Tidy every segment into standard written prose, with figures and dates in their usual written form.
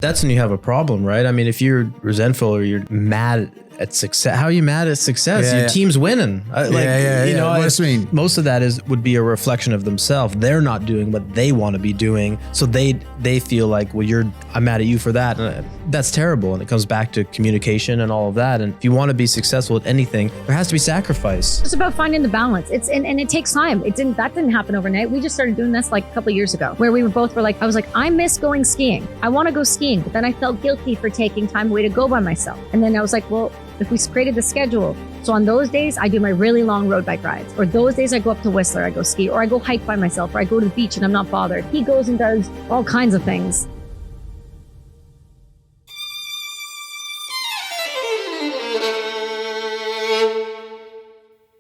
That's when you have a problem, right? I mean, if you're resentful or you're mad at success, how are you mad at success? Your team's winning. Most of that would be a reflection of themselves. They're not doing what they want to be doing, so they feel like, well, I'm mad at you for that, and that's terrible. And it comes back to communication and all of that. And if you want to be successful at anything, there has to be sacrifice. It's about finding the balance. And it takes time. That didn't happen overnight. We just started doing this like a couple of years ago, where we were like, I was like, I miss going skiing. I want to go skiing, but then I felt guilty for taking time away to go by myself. And then I was like, well, if we created the schedule, so on those days, I do my really long road bike rides, or those days I go up to Whistler, I go ski, or I go hike by myself, or I go to the beach and I'm not bothered. He goes and does all kinds of things.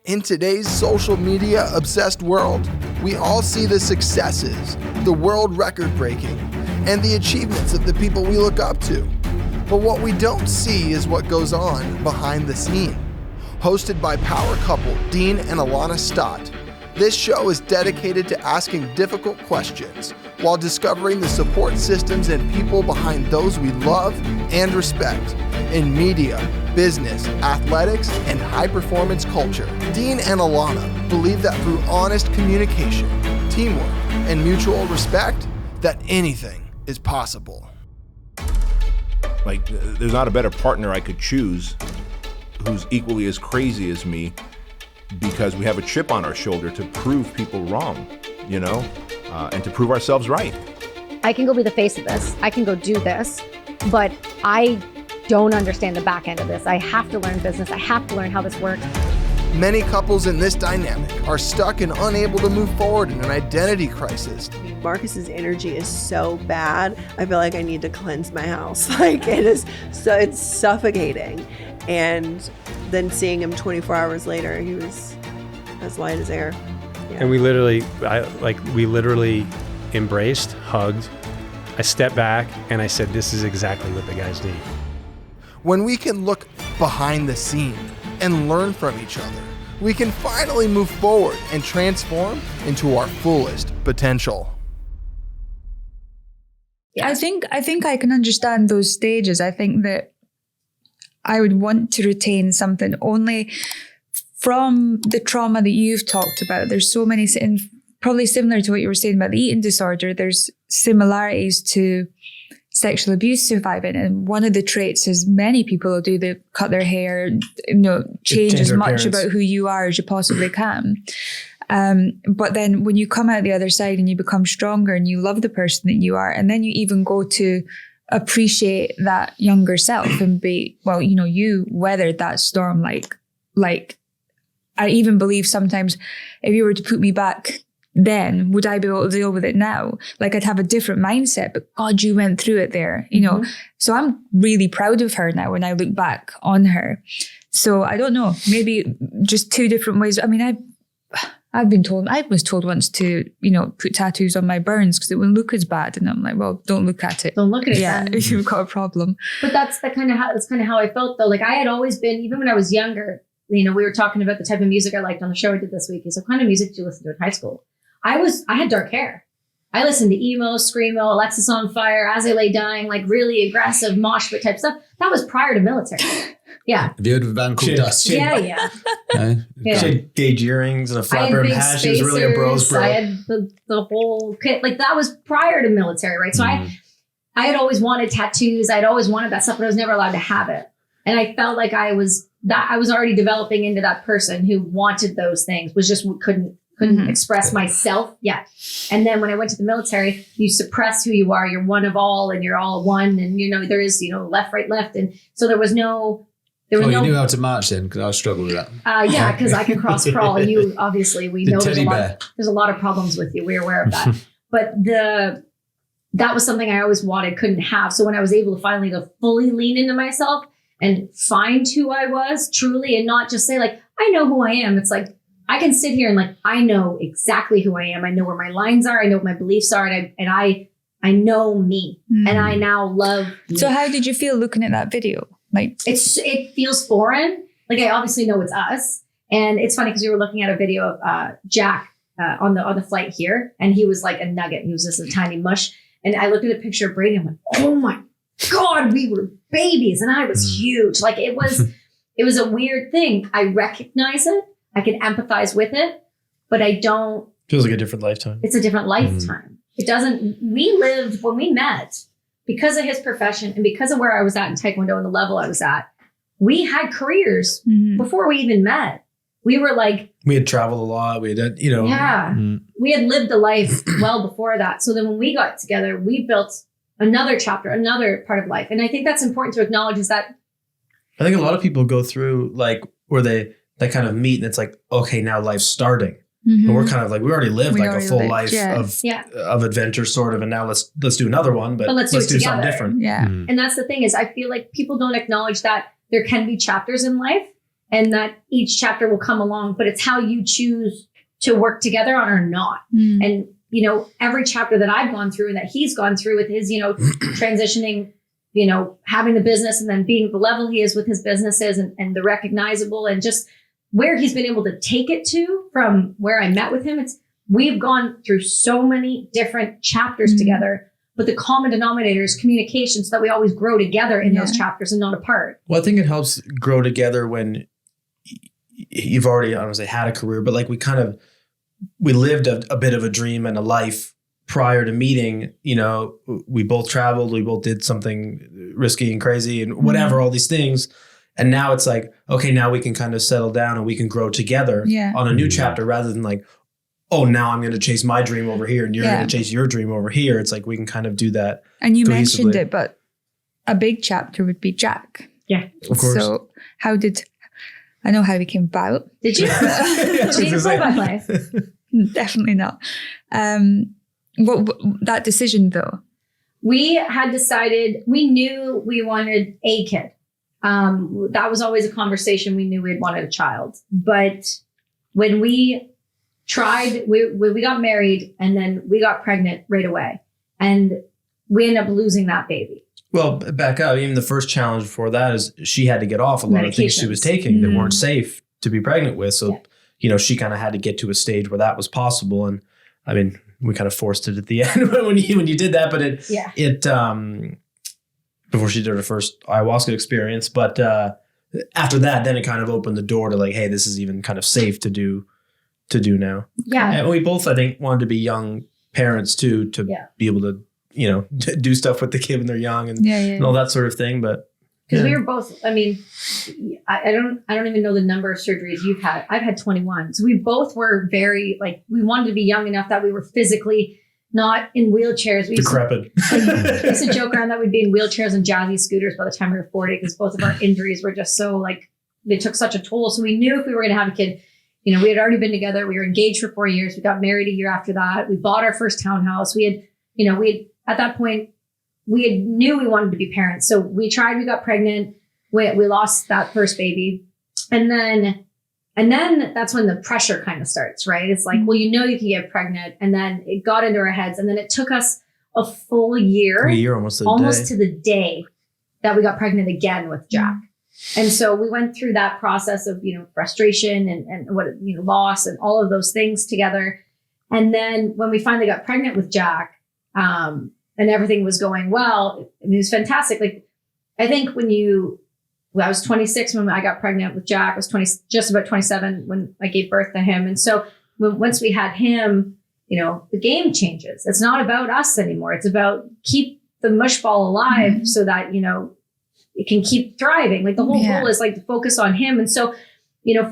In today's social media obsessed world, we all see the successes, the world record breaking, and the achievements of the people we look up to. But what we don't see is what goes on behind the scene. Hosted by power couple Dean and Alana Stott, this show is dedicated to asking difficult questions while discovering the support systems and people behind those we love and respect in media, business, athletics, and high-performance culture. Dean and Alana believe that through honest communication, teamwork, and mutual respect, that anything is possible. Like, there's not a better partner I could choose who's equally as crazy as me, because we have a chip on our shoulder to prove people wrong, and to prove ourselves right. I can go be the face of this. I can go do this, but I don't understand the back end of this. I have to learn business. I have to learn how this works. Many couples in this dynamic are stuck and unable to move forward in an identity crisis. Marcus's energy is so bad. I feel like I need to cleanse my house. It's suffocating. And then seeing him 24 hours later, he was as light as air. Yeah. And we literally embraced, hugged. I stepped back and I said, this is exactly what the guys need. When we can look behind the scene and learn from each other, we can finally move forward and transform into our fullest potential. I think I can understand those stages. I think that I would want to retain something only from the trauma that you've talked about. There's so many, and probably similar to what you were saying about the eating disorder, there's similarities to sexual abuse surviving. And one of the traits is many people do, they cut their hair, change as much about who you are as you possibly can. But then when you come out the other side and you become stronger and you love the person that you are, and then you even go to appreciate that younger self and you weathered that storm like I even believe sometimes if you were to put me back then, would I be able to deal with it now? Like, I'd have a different mindset, but God, you went through it there, So I'm really proud of her now when I look back on her. So I don't know, maybe just two different ways. I mean, I was told once to, put tattoos on my burns because it wouldn't look as bad. And I'm like, well, don't look at it. Don't look at it. Yeah, if you've got a problem. But that's kind of how I felt though. Like, I had always been, even when I was younger, we were talking about the type of music I liked on the show I did this week. Is what kind of music did you listen to in high school? I had dark hair. I listened to emo, screamo, Alexis on Fire, As I Lay Dying, like really aggressive mosh pit type stuff. That was prior to military. Yeah. Have you heard of a band called Dust? Yeah. She had gauge earrings and a flat brim hat. She was really a bro's bro. I had the whole kit. Like, that was prior to military, right? So I had always wanted tattoos. I'd always wanted that stuff, but I was never allowed to have it. And I felt like I was already developing into that person who wanted those things, was just couldn't express myself yet. And then when I went to the military, you suppress who you are. You're one of all, and you're all one. And, there is, left, right, left. And so there was no... you knew how to march then, because I struggled with that. Yeah, because I can cross crawl. And you, obviously, we know there's a lot of problems with you. We're aware of that. But that was something I always wanted, couldn't have. So when I was able to finally to fully lean into myself and find who I was truly, and not just say like, I know who I am. It's like, I can sit here and like, I know exactly who I am. I know where my lines are. I know what my beliefs are. And I know me. And I now love me. So how did you feel looking at that video? Like, it feels foreign. Like, I obviously know it's us. And it's funny because we were looking at a video of Jack on the flight here. And he was like a nugget. He was just a tiny mush. And I looked at a picture of Brady. I'm like, oh my God, we were babies and I was huge. Like it was a weird thing. I recognize it. I can empathize with it, but I don't. Feels like a different lifetime. It's a different lifetime. It doesn't, we lived when we met because of his profession and because of where I was at in Taekwondo and the level I was at. We had careers before we even met. We were like, we had traveled a lot. We had, you know, we had lived a life well before that. So then when we got together, we built another chapter, another part of life. And I think that's important to acknowledge is that. I think a lot of people go through like where they kind of meet and it's like, okay, now life's starting. And we're kind of like, we already lived a full life of adventure sort of. And now let's do another one, but let's do something different. Yeah. And that's the thing is I feel like people don't acknowledge that there can be chapters in life and that each chapter will come along, but it's how you choose to work together on or not. And, you know, every chapter that I've gone through and that he's gone through with his, you know, transitioning, you know, having the business and then being the level he is with his businesses and the recognizable and just where he's been able to take it to from where I met with him. We've gone through so many different chapters together, but the common denominator is communication so that we always grow together in those chapters and not apart. Well, I think it helps grow together when you've already, I don't want to say had a career, but like we lived a bit of a dream and a life prior to meeting. You know, we both traveled, we both did something risky and crazy and whatever, all these things. And now it's like, okay, now we can kind of settle down and we can grow together on a new chapter rather than like, oh, now I'm going to chase my dream over here and you're going to chase your dream over here. It's like we can kind of do that. And you mentioned it, but a big chapter would be Jack. Yeah. Of course. So I know how we came about. Did you? Did you play by play? Definitely not. What that decision though? We had decided, we knew we wanted a kid. That was always a conversation. We knew we had wanted a child, but when we tried, we got married and then we got pregnant right away and we ended up losing that baby. Well, back up. Even the first challenge before that is she had to get off a lot of things she was taking that weren't safe to be pregnant with. So, you know, she kind of had to get to a stage where that was possible. And I mean, we kind of forced it at the end when you did that, but it before she did her first ayahuasca experience. But after that, then it kind of opened the door to like, hey, this is even kind of safe to do now. Yeah. And we both, I think, wanted to be young parents too, to be able to, you know, do stuff with the kid when they're young and all that sort of thing. But because we were both, I mean, I don't even know the number of surgeries you've had. I've had 21. So we both were very like, we wanted to be young enough that we were physically not in wheelchairs. We decrepit. used to joke around that we'd be in wheelchairs and jazzy scooters by the time we were 40 because both of our injuries were just so like, they took such a toll. So we knew if we were going to have a kid, you know, we had already been together. We were engaged for 4 years. We got married a year after that. We bought our first townhouse. At that point, knew we wanted to be parents. So we tried, we got pregnant. We lost that first baby. And then that's when the pressure kind of starts, right? It's like, well, you know, you can get pregnant. And then it got into our heads. And then it took us a full year, almost to the day that we got pregnant again with Jack. And so we went through that process of, you know, frustration and what, you know, loss and all of those things together. And then when we finally got pregnant with Jack, and everything was going well, it was fantastic. Like, I think I was 26 when I got pregnant with Jack. I was just about 27 when I gave birth to him. And so once we had him, you know, the game changes. It's not about us anymore. It's about keep the mush ball alive so that, you know, it can keep thriving. Like the whole goal is like to focus on him. And so, you know,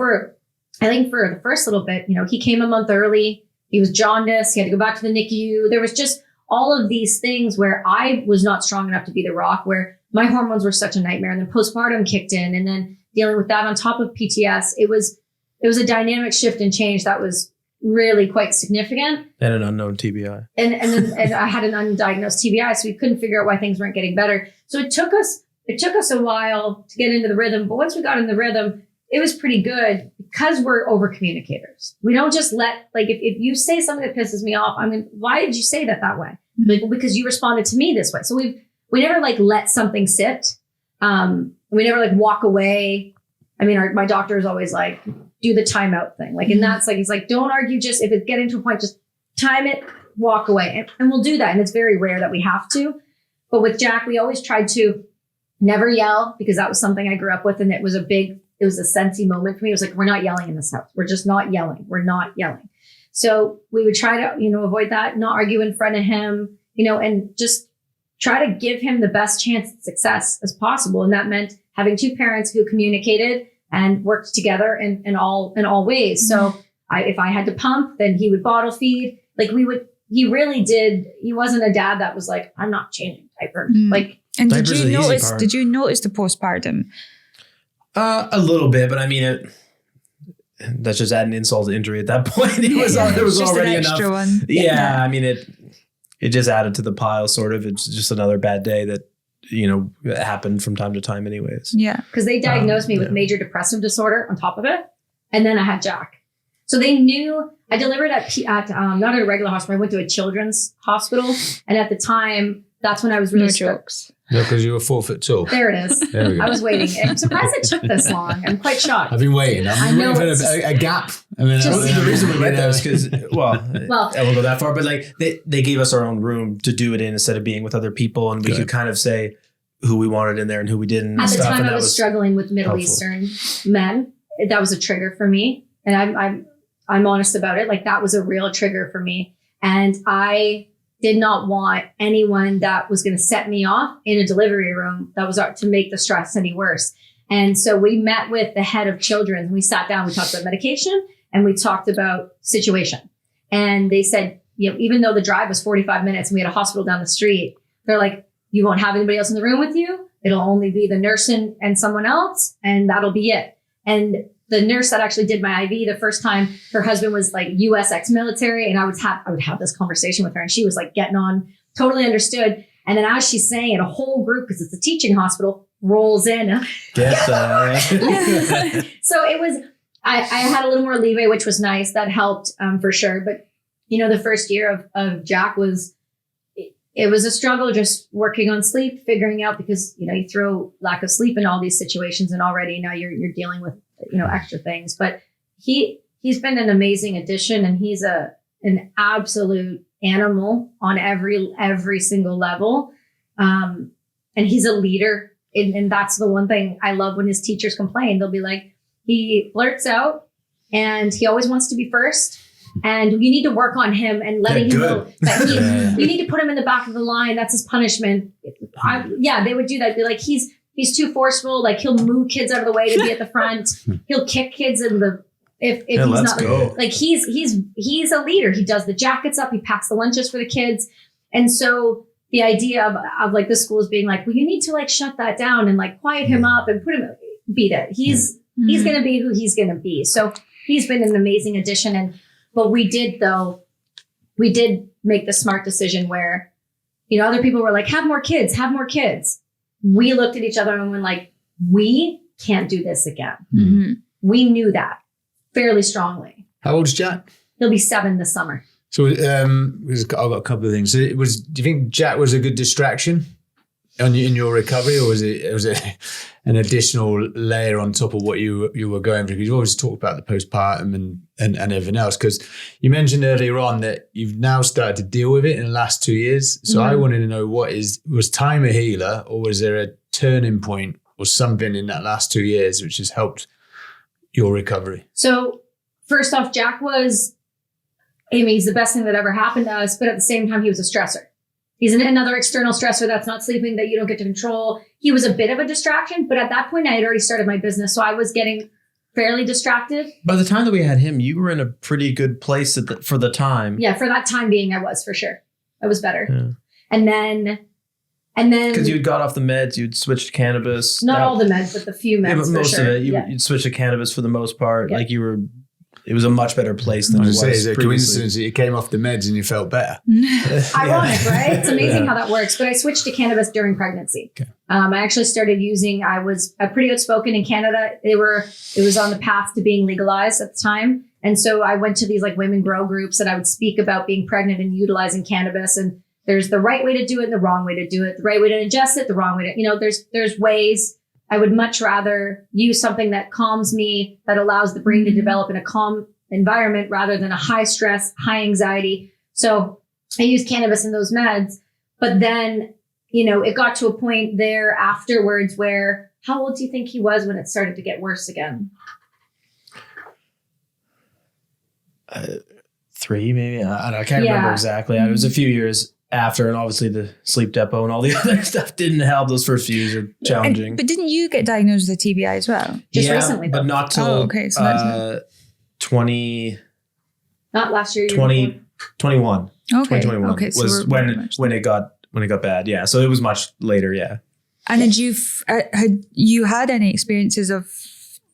I think for the first little bit, you know, he came a month early. He was jaundiced. He had to go back to the NICU. There was just all of these things where I was not strong enough to be the rock, where my hormones were such a nightmare. And then postpartum kicked in, and then dealing with that on top of PTS, it was a dynamic shift and change that was really quite significant. And an unknown TBI. And I had an undiagnosed TBI, so we couldn't figure out why things weren't getting better. So it took us a while to get into the rhythm. But once we got in the rhythm, it was pretty good because we're over communicators. We don't just let, like, if you say something that pisses me off, I mean, why did you say that way? Like, well, because you responded to me this way. So we never like let something sit. We never like walk away. I mean, my doctor is always like, do the timeout thing. Like, and that's like, he's like, don't argue. Just if it's getting to a point, just time it, walk away. And we'll do that. And it's very rare that we have to. But with Jack, we always tried to Never yell, because that was something I grew up with. And it was a sensey moment for me. It was like, we're not yelling in this house. We're just not yelling. We're not yelling. So we would try to, avoid that, not argue in front of him, and just try to give him the best chance at success as possible. And that meant having two parents who communicated and worked together in all ways. So if I had to pump, then he would bottle feed. Like he really did. He wasn't a dad that was like, I'm not changing diaper. And did you notice the postpartum? A little bit, but I mean, that's just adding insult to injury at that point. There was already enough. One. Yeah, I mean, it just added to the pile, sort of. It's just another bad day that, happened from time to time anyways. Yeah. Because they diagnosed me with major depressive disorder on top of it. And then I had Jack. So they knew I delivered at not at a regular hospital. I went to a children's hospital. And at the time, that's when I was really jokes. No, because you were 4 foot tall. There it is. There we go. I was waiting. I'm surprised it took this long. I'm quite shocked. I've been waiting. I've been waiting for a gap. And then the reason we went there was because, I won't go that far, but like they gave us our own room to do it in instead of being with other people, and we could kind of say who we wanted in there and who we didn't. At the time, I was struggling with Middle Eastern men. That was a trigger for me, and I'm honest about it. Like, that was a real trigger for me, and I did not want anyone that was going to set me off in a delivery room that was to make the stress any worse. And so we met with the head of children. We sat down, we talked about medication, and we talked about situation. And they said, even though the drive was 45 minutes and we had a hospital down the street, they're like, you won't have anybody else in the room with you. It'll only be the nurse and someone else, and that'll be it. And the nurse that actually did my IV the first time, her husband was like US ex-military, and I would have this conversation with her, and she was like getting on, totally understood. And then as she's saying it, a whole group, because it's a teaching hospital, rolls in. So it was, I had a little more leeway, which was nice. That helped for sure. But, the first year of Jack it was a struggle, just working on sleep, figuring out, because, you throw lack of sleep in all these situations, and already now you're dealing with, extra things. But he's been an amazing addition, and he's an absolute animal on every single level. And he's a leader. And that's the one thing I love when his teachers complain. They'll be like, he blurts out and he always wants to be first. And you need to work on him and letting him know that you need to put him in the back of the line. That's his punishment. They would do that. Be like, he's too forceful. Like, he'll move kids out of the way to be at the front. He'll kick kids in the, if he's not like, he's a leader. He does the jackets up. He packs the lunches for the kids. And so the idea of like the schools being like, well, you need to like shut that down and like quiet him up and put him, beat it. He's going to be who he's going to be. So he's been an amazing addition. But we did make the smart decision where, other people were like, have more kids. We looked at each other and went like, we can't do this again. Mm-hmm. We knew that fairly strongly. How old is Jack? He'll be 7 this summer. So I've got a couple of things. So do you think Jack was a good distraction in your recovery, or was it an additional layer on top of what you were going through? Because you always talk about the postpartum and everything else. Because you mentioned earlier on that you've now started to deal with it in the last 2 years. So I wanted to know, was time a healer, or was there a turning point or something in that last 2 years which has helped your recovery? So first off, Jack he's the best thing that ever happened to us, but at the same time, he was a stressor. He's another external stressor that's not sleeping, that you don't get to control. He was a bit of a distraction, but at that point I had already started my business. So I was getting fairly distracted. By the time that we had him, you were in a pretty good place for the time. Yeah, for that time being, I was, for sure. I was better. Yeah. And then because you'd got off the meds, you'd switched to cannabis. Not all the meds, but the few meds. Yeah, but most of it, you'd switch to cannabis for the most part. Yeah. Like it was a much better place than it was. It's a coincidence that you came off the meds and you felt better. Ironic, right? It's amazing how that works. But I switched to cannabis during pregnancy. Okay. I actually started I was pretty outspoken in Canada. It was on the path to being legalized at the time. And so I went to these like women grow groups that I would speak about being pregnant and utilizing cannabis. And there's the right way to do it and the wrong way to do it. The right way to ingest it, the wrong way to, there's ways. I would much rather use something that calms me, that allows the brain to develop in a calm environment rather than a high stress, high anxiety. So I use cannabis in those meds. But then it got to a point there afterwards where, how old do you think he was when it started to get worse again? 3 maybe. I can't remember exactly. It was a few years after, and obviously the sleep depot and all the other stuff didn't help. Those first few years are challenging. But didn't you get diagnosed with a TBI as well? Just recently, though. But not till okay. So that's 20. Not last year. 2021. Okay. 2021 was when it got bad. Yeah. So it was much later. Yeah. And had you had any experiences of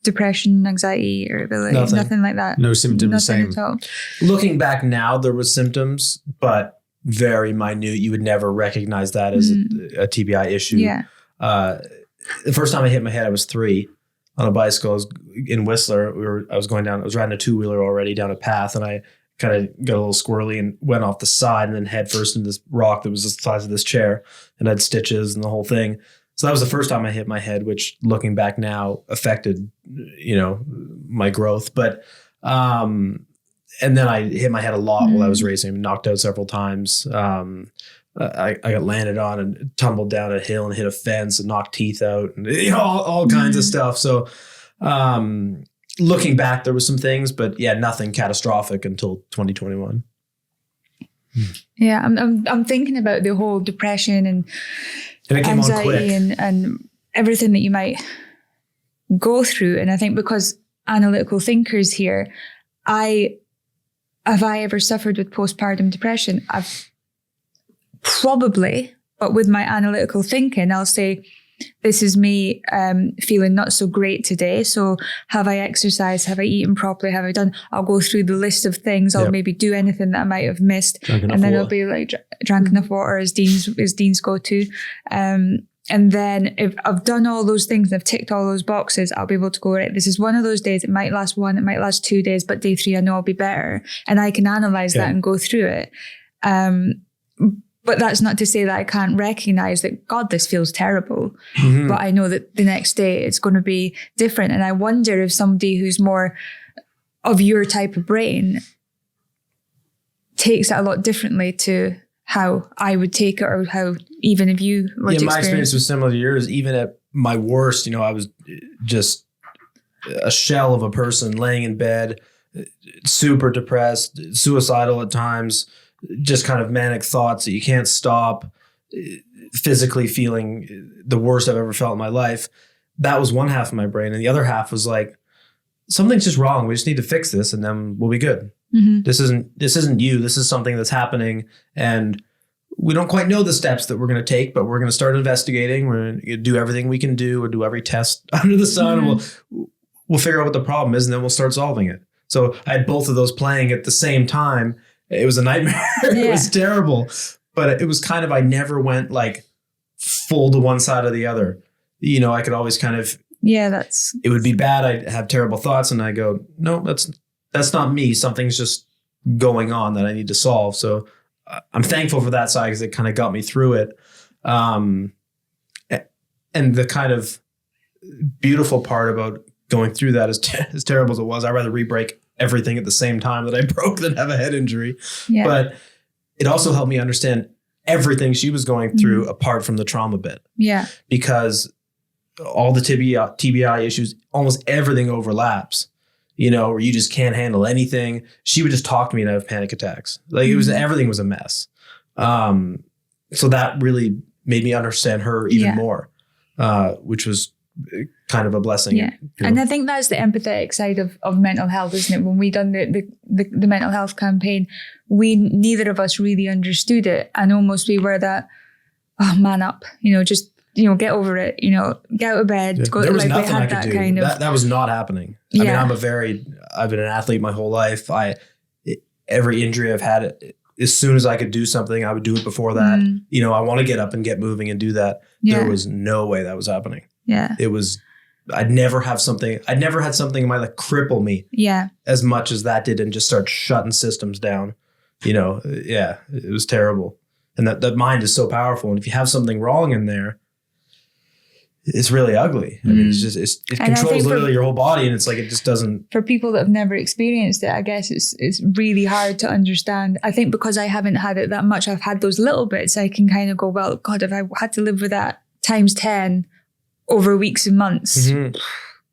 depression, anxiety, irritability, nothing like that? No symptoms. Nothing at all. Looking back now, there was symptoms, but very minute. You would never recognize that as a TBI issue. Yeah. The first time I hit my head, I was 3 on a bicycle. I was in Whistler. I was riding a 2-wheeler already down a path, and I kind of got a little squirrely and went off the side and then head first into this rock that was the size of this chair and had stitches and the whole thing. So that was the first time I hit my head, which looking back now affected, my growth. But, and then I hit my head a lot while I was racing, knocked out several times. I got landed on and tumbled down a hill and hit a fence and knocked teeth out and all kinds of stuff. So, looking back, there was some things, but nothing catastrophic until 2021. Yeah, I'm thinking about the whole depression and it came anxiety and everything that you might go through. And I think because analytical thinkers here, have I ever suffered with postpartum depression? I've probably, but with my analytical thinking, I'll say, this is me feeling not so great today. So have I exercised? Have I eaten properly? Have I done? I'll go through the list of things. I'll maybe do anything that I might have missed. And then I'll be like, drank enough water as Dean's go to. And then if I've done all those things and I've ticked all those boxes, I'll be able to go, right, this is one of those days. It might last 1, it might last 2 days, but day 3, I know I'll be better. And I can analyze that and go through it. But that's not to say that I can't recognize that, God, this feels terrible. Mm-hmm. But I know that the next day it's going to be different. And I wonder if somebody who's more of your type of brain takes it a lot differently to how I would take it, or how even if you were to my experience was similar to yours. Even at my worst, I was just a shell of a person laying in bed, super depressed, suicidal at times, just kind of manic thoughts that you can't stop, physically feeling the worst I've ever felt in my life. That was one half of my brain. And the other half was like, something's just wrong. We just need to fix this and then we'll be good. Mm-hmm. This isn't you. This is something that's happening. And we don't quite know the steps that we're going to take, but we're going to start investigating. We're going to do everything we can do, or do every test under the sun. Mm-hmm. And we'll figure out what the problem is, and then we'll start solving it. So I had both of those playing at the same time. It was a nightmare. It was terrible, but it was kind of, I never went like full to one side or the other. I could always kind of, it would be bad. I'd have terrible thoughts and I go, no, that's not me. Something's just going on that I need to solve. So I'm thankful for that side because it kind of got me through it. And the kind of beautiful part about going through that, as terrible as it was, I'd rather re-break everything at the same time that I broke than have a head injury. Yeah. But it also helped me understand everything she was going through apart from the trauma bit. Yeah. Because all the TBI issues, almost everything overlaps, where you just can't handle anything. She would just talk to me and I have panic attacks. Like everything was a mess. So that really made me understand her even more, which was kind of a blessing. Yeah. And I think that's the empathetic side of mental health, isn't it? When we done the mental health campaign, neither of us really understood it. And almost we were that, oh, man up, just, get over it, get out of bed. Yeah. There was nothing I could do. That was not happening. I mean, I've been an athlete my whole life. Every injury I've had, as soon as I could do something, I would do it before that. I want to get up and get moving and do that. Yeah. There was no way that was happening. Yeah. It was, I'd never had something in my life cripple me as much as that did and just start shutting systems down. It was terrible. And that mind is so powerful. And if you have something wrong in there, it's really ugly. I mean, it controls literally your whole body, and it's like it just doesn't. For people that have never experienced it, I guess it's really hard to understand. I think because I haven't had it that much, I've had those little bits. I can kind of go, well, God, if I had to live with that times 10 over weeks and months,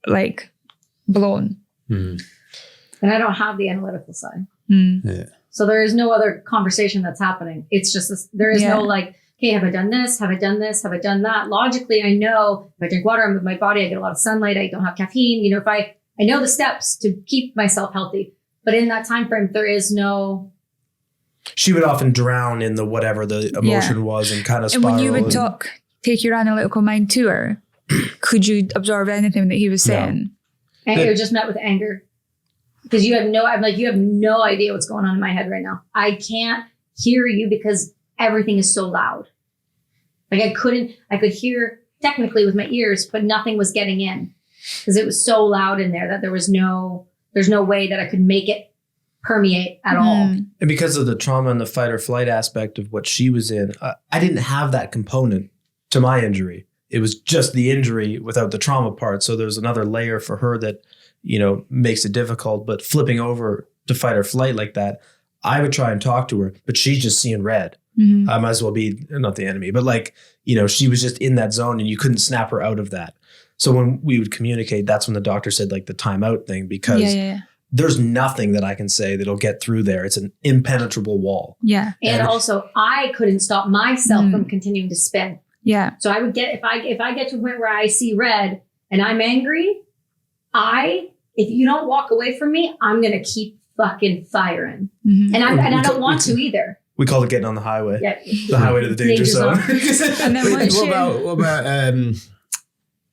like blown. And I don't have the analytical side. Yeah. So there is no other conversation that's happening. It's just this, there is no like, okay, have I done this? Have I done this? Have I done that? Logically, I know if I drink water, I move my body, I get a lot of sunlight, I don't have caffeine. You know, if I know the steps to keep myself healthy. But in that time frame, there is no. She would often drown in the whatever the emotion was and kind of spiral. And when you would take your analytical mind to her, could you absorb anything that he was saying? No. And it was just met with anger. Because you have no idea what's going on in my head right now. I can't hear you because everything is so loud. Like I could hear technically with my ears, but nothing was getting in because it was so loud in there that there's no way that I could make it permeate at all. And because of the trauma and the fight or flight aspect of what she was in, I didn't have that component to my injury. It was just the injury without the trauma part. So there's another layer for her that, you know, makes it difficult. But flipping over to fight or flight like that, I would try and talk to her, but she's just seeing red. I might as well be not the enemy, but like, you know, she was just in that zone and you couldn't snap her out of that. So when we would communicate, that's when the doctor said like the timeout thing, because there's nothing that I can say that'll get through there. It's an impenetrable wall. Yeah. And also I couldn't stop myself from continuing to spin. Yeah. So I would get, if I get to a point where I see red and I'm angry, if you don't walk away from me, I'm going to keep fucking firing. And I don't want to either. We call it getting on the highway. Yeah. The highway to the danger zone. And then what about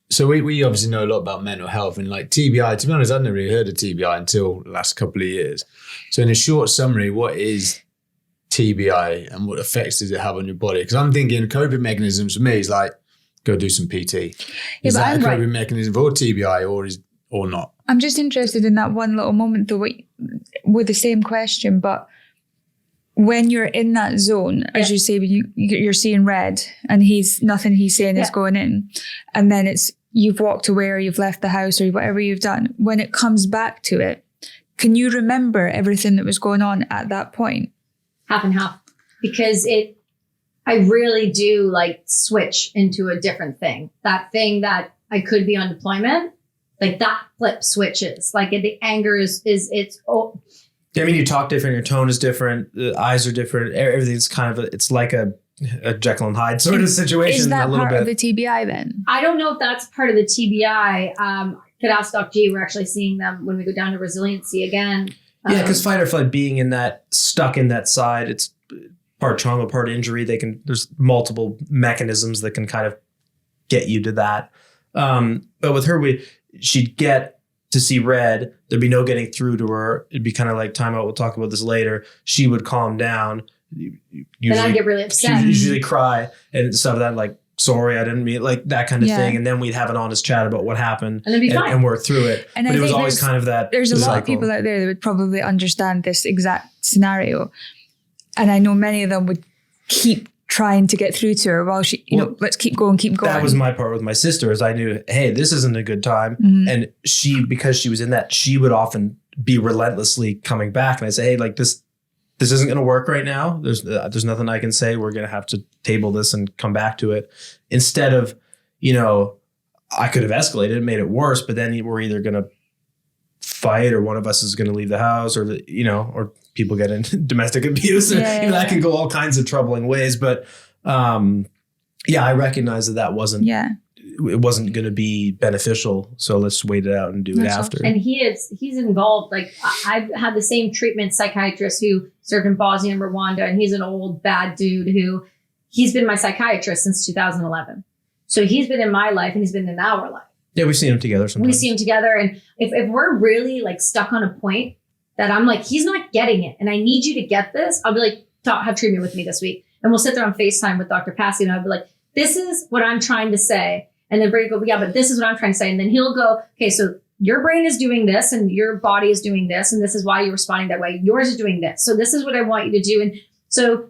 so we obviously know a lot about mental health and like TBI. To be honest, I'd never really heard of TBI until the last couple of years. So in a short summary, what is TBI and what effects does it have on your body? Because I'm thinking coping mechanisms for me is like, go do some PT. Is that a coping mechanism for TBI or not? I'm just interested in that one little moment though, with the same question, but when you're in that zone, as you say, you're seeing red and nothing he's saying is going in. And then you've walked away or you've left the house or whatever you've done. When it comes back to it, can you remember everything that was going on at that point? Half and half. Because I really do like switch into a different thing. That thing that I could be on deployment, like that flip switches. Like the anger I mean, you talk different, your tone is different, the eyes are different, everything's kind of it's like a Jekyll and Hyde sort of situation. Is that a little part bit. of the TBI then? I don't know if that's part of the TBI. Could ask Doc G. We're actually seeing them when we go down to resiliency again. Yeah, because fight or flight, being in that, stuck in that side, it's part trauma, part injury. There's multiple mechanisms that can kind of get you to that. But with her, she'd get to see red. There'd be no getting through to her. It'd be kind of like timeout. We'll talk about this later. She would calm down. Then I'd get really upset. She'd usually cry and stuff like that, like, sorry, I didn't mean like that kind of thing. And then we'd have an honest chat about what happened and work through it. And but it was always kind of that. There's a lot of people out there that would probably understand this exact scenario. And I know many of them would keep trying to get through to her while she, let's keep going. That was my part with my sister, is I knew, hey, this isn't a good time. And because she was in that, she would often be relentlessly coming back. And I say, hey, like this isn't going to work right now. There's nothing I can say. We're going to have to table this and come back to it. Instead of, I could have escalated and made it worse, but then we're either going to fight or one of us is going to leave the house or people get into domestic abuse. That can go all kinds of troubling ways. But I recognize that wasn't, it wasn't going to be beneficial. So let's wait it out and do it after. And he's involved. Like I've had the same treatment psychiatrist who served in Bosnia and Rwanda. And he's an old bad dude he's been my psychiatrist since 2011. So he's been in my life and he's been in our life. Yeah, we've seen him together sometimes. We see him together. And if we're really like stuck on a point that I'm like, he's not getting it and I need you to get this, I'll be like, have treatment with me this week. And we'll sit there on FaceTime with Dr. Passy and I'll be like, this is what I'm trying to say. And then Brady will go, yeah, but this is what I'm trying to say. And then he'll go, okay, so your brain is doing this and your body is doing this. And this is why you're responding that way. Yours is doing this. So this is what I want you to do. And so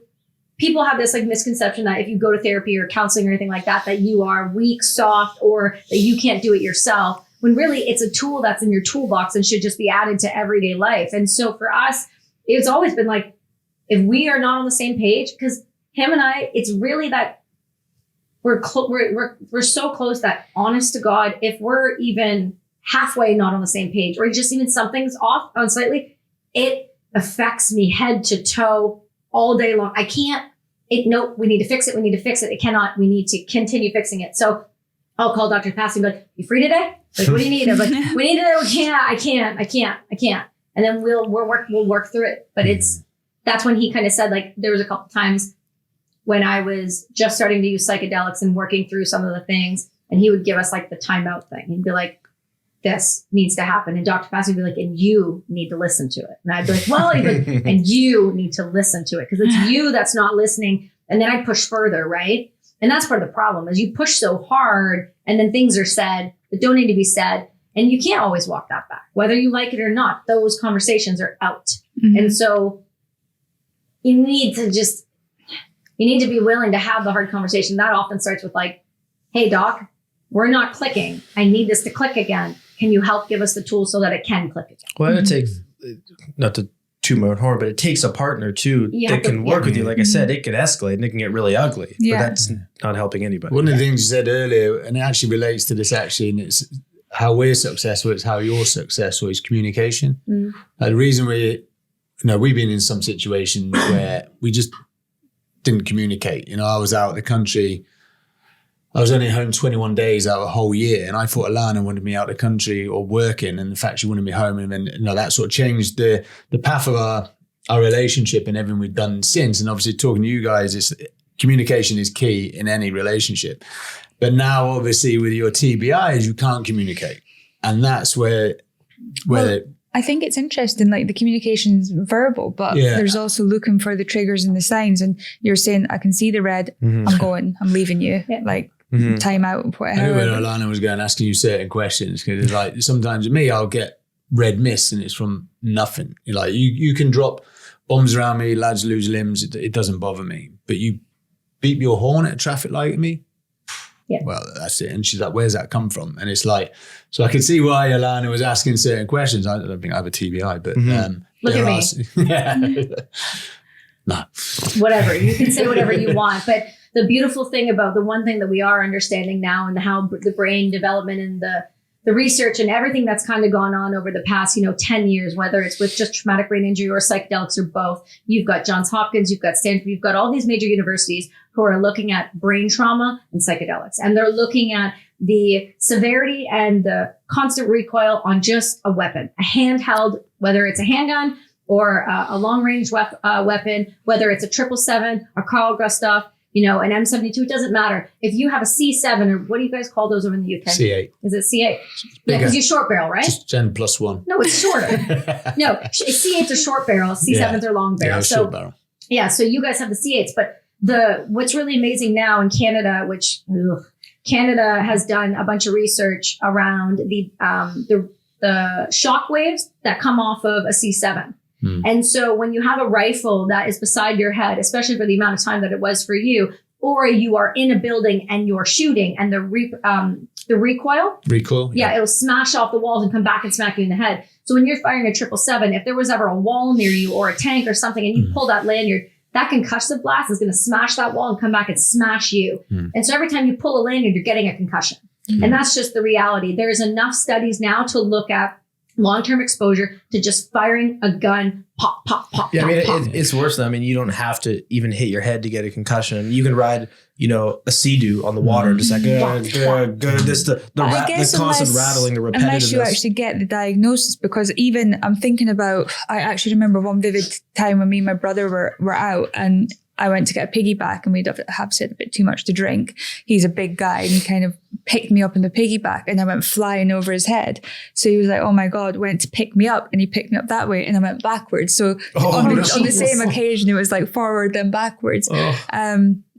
people have this like misconception that if you go to therapy or counseling or anything like that, that you are weak, soft, or that you can't do it yourself. When really it's a tool that's in your toolbox and should just be added to everyday life. And so for us, it's always been like, if we are not on the same page, because him and I, it's really that we're so close that honest to God, if we're even halfway not on the same page, or just even something's off on slightly, it affects me head to toe all day long. I can't, nope, we need to fix it. We need to fix it. It cannot, we need to continue fixing it. So I'll call Dr. Passy and be like, you free today? Like, what do you need? I was like, we need to, I can't. And then we'll work through it. But that's when he kind of said, like, there was a couple times when I was just starting to use psychedelics and working through some of the things, and he would give us like the timeout thing. He'd be like, this needs to happen. And Dr. Passy would be like, and you need to listen to it. And I'd be like, well, he'd be like, and you need to listen to it because it's you that's not listening. And then I'd push further, right? And that's part of the problem is you push so hard and then things are said that don't need to be said. And you can't always walk that back, whether you like it or not. Those conversations are out. Mm-hmm. And so you need to be willing to have the hard conversation. That often starts with like, hey, doc, we're not clicking. I need this to click again. Can you help give us the tools so that it can click again? Well, it takes, not to toot my own horn, but it takes a partner too that can work with you. Like I said, it could escalate and it can get really ugly. Yeah. But that's not helping anybody. One of the things you said earlier, and it actually relates to this actually, and it's how we're successful, it's how you're successful, is communication. Mm. The reason we've been in some situation where we just didn't communicate. I was out of the country. I was only home 21 days out of a whole year, and I thought Alana wanted me out of the country or working, and the fact she wanted me home, and then that sort of changed the path of our relationship and everything we've done since. And obviously, talking to you guys, communication is key in any relationship. But now, obviously, with your TBIs, you can't communicate, and that's where. I think it's interesting, like the communication's verbal, but there's also looking for the triggers and the signs. And you're saying, I can see the red, I'm leaving you, time out, whatever. I knew where Alana was going, asking you certain questions, because it's like sometimes with me, I'll get red mist and it's from nothing. Like you can drop bombs around me, lads lose limbs, it doesn't bother me. But you beep your horn at a traffic light at me, well, that's it. And she's like, where's that come from? And it's like, so I can see why Alana was asking certain questions. I don't think I have a TBI, but look at me. No. Whatever. You can say whatever you want. But the beautiful thing about the one thing that we are understanding now and how the brain development and the research and everything that's kind of gone on over the past, 10 years, whether it's with just traumatic brain injury or psychedelics or both. You've got Johns Hopkins, you've got Stanford, you've got all these major universities who are looking at brain trauma and psychedelics. And they're looking at the severity and the constant recoil on just a weapon, a handheld, whether it's a handgun or a long range weapon, whether it's a 777, a Carl Gustav, an M72, it doesn't matter. If you have a C7, or what do you guys call those over in the UK? C8. Is it C8? Yeah, because you short barrel, right? Just Gen +1. No, it's shorter. No, C8's a short barrel. C7s are long barrel. Short barrel. Yeah, so you guys have the C8s. But what's really amazing now in Canada, which Canada has done a bunch of research around the shock waves that come off of a C7. And so when you have a rifle that is beside your head, especially for the amount of time that it was for you, or you are in a building and you're shooting and the recoil, it'll smash off the walls and come back and smack you in the head. So when you're firing a 777, if there was ever a wall near you or a tank or something and you pull that lanyard, that concussive blast is going to smash that wall and come back and smash you. And so every time you pull a lanyard, you're getting a concussion. And that's just the reality. There's enough studies now to look at long-term exposure to just firing a gun, pop, pop, pop. Yeah, pop, I mean, pop. It's worse than, you don't have to even hit your head to get a concussion. You can ride, a Sea-Doo on the water, just like, the constant rattling, the repetitiveness. Unless you actually get the diagnosis, because even I'm thinking about, I actually remember one vivid time when me and my brother were out, and I went to get a piggyback, and we'd have said a bit too much to drink. He's a big guy, and he kind of picked me up in the piggyback, and I went flying over his head. So he was like, oh my God, went to pick me up, and he picked me up that way, and I went backwards. So on the same occasion, it was like forward then backwards.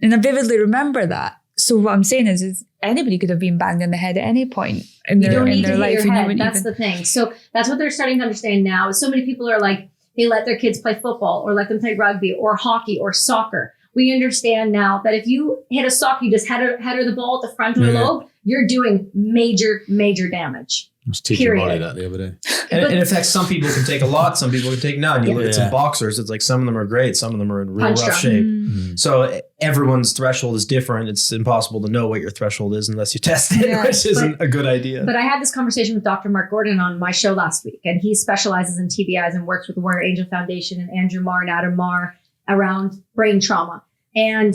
And I vividly remember that. So what I'm saying is anybody could have been banged in the head at any point in their life. That's the thing. So that's what they're starting to understand now. So many people are like, they let their kids play football or let them play rugby or hockey or soccer. we understand now that if you hit a sock, you just header the ball at the frontal lobe, you're doing major, major damage. I was teaching Molly that the other day. And it affects some people can take a lot, some people can take none. You look at some boxers, it's like some of them are great, some of them are in real rough shape. So everyone's threshold is different. It's impossible to know what your threshold is unless you test it, which isn't a good idea. But I had this conversation with Dr. Mark Gordon on my show last week, and he specializes in TBIs and works with the Warrior Angel Foundation and Andrew Marr and Adam Marr around brain trauma. And,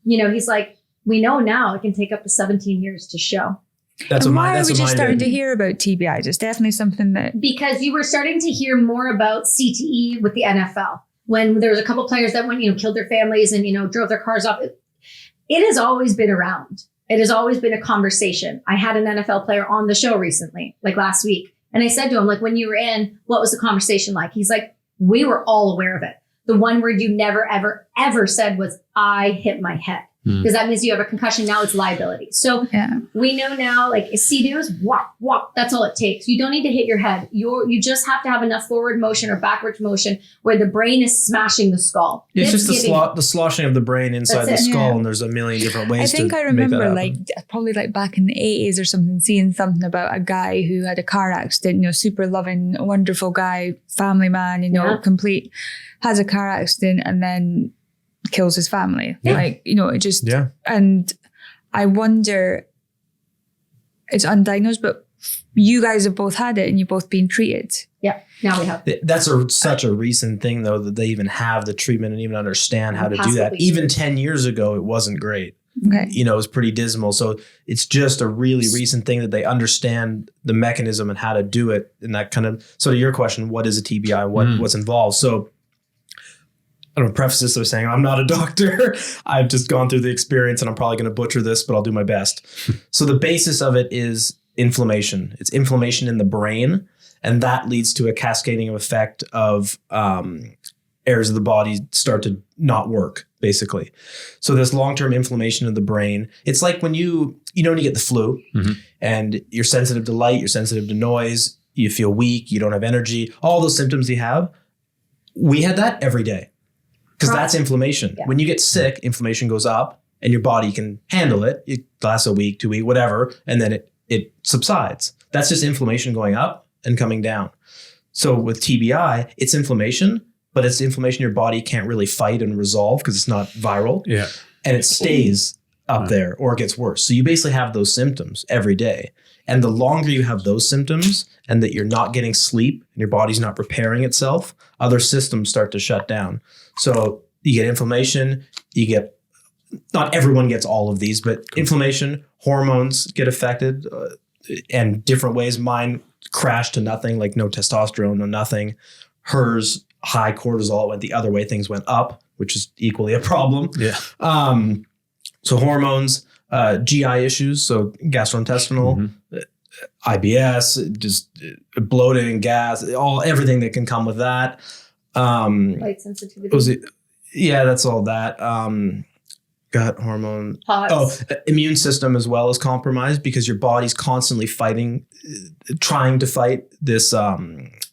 he's like, we know now it can take up to 17 years to show. Why are we just starting to hear about TBIs? It's definitely something that... Because you were starting to hear more about CTE with the NFL. When there was a couple players that went, killed their families and, drove their cars off. It has always been around. It has always been a conversation. I had an NFL player on the show recently, like last week. And I said to him, like, when you were in, what was the conversation like? He's like, we were all aware of it. The one word you never, ever, ever said was, I hit my head. Because that means you have a concussion. Now it's liability. So we know now, like CDOs, walk. That's all it takes. You don't need to hit your head. You just have to have enough forward motion or backwards motion where the brain is smashing the skull. It's just the sloshing of the brain inside the skull, and there's a million different ways. I think I remember, probably back in the 80s or something, seeing something about a guy who had a car accident. Super loving, wonderful guy, family man. Complete, has a car accident and then kills his family. And I wonder, it's undiagnosed, but you guys have both had it and you've both been treated. Yeah, now we have. That's such a recent thing, though, that they even have the treatment and even understand how to do that. Even 10 years ago, it wasn't great. Okay. It was pretty dismal. So it's just a really recent thing that they understand the mechanism and how to do it. And that kind of, so to your question, what is a TBI? What's involved? So I don't preface this by saying I'm not a doctor. I've just gone through the experience and I'm probably going to butcher this, but I'll do my best. So the basis of it is inflammation. It's inflammation in the brain, and that leads to a cascading effect of areas of the body start to not work, basically. So this long-term inflammation of the brain, it's like when you get the flu and you're sensitive to light, you're sensitive to noise, you feel weak, you don't have energy, all those symptoms you have. We had that every day. Because that's inflammation. Yeah. When you get sick, inflammation goes up and your body can handle it. It lasts a week, 2 weeks, whatever. And then it subsides. That's just inflammation going up and coming down. So with TBI, it's inflammation, but it's inflammation your body can't really fight and resolve because it's not viral. Yeah. And it stays up there or it gets worse. So you basically have those symptoms every day. And the longer you have those symptoms and that you're not getting sleep and your body's not repairing itself, other systems start to shut down. So you get inflammation, not everyone gets all of these, but inflammation, hormones get affected and different ways. Mine crashed to nothing, like no testosterone, no nothing. Hers, high cortisol, went the other way. Things went up, which is equally a problem. Yeah. So hormones, GI issues, so gastrointestinal, IBS, just bloating, gas, everything that can come with that. Light sensitivity. That's all that. Gut hormone. Immune system as well is compromised because your body's constantly trying to fight this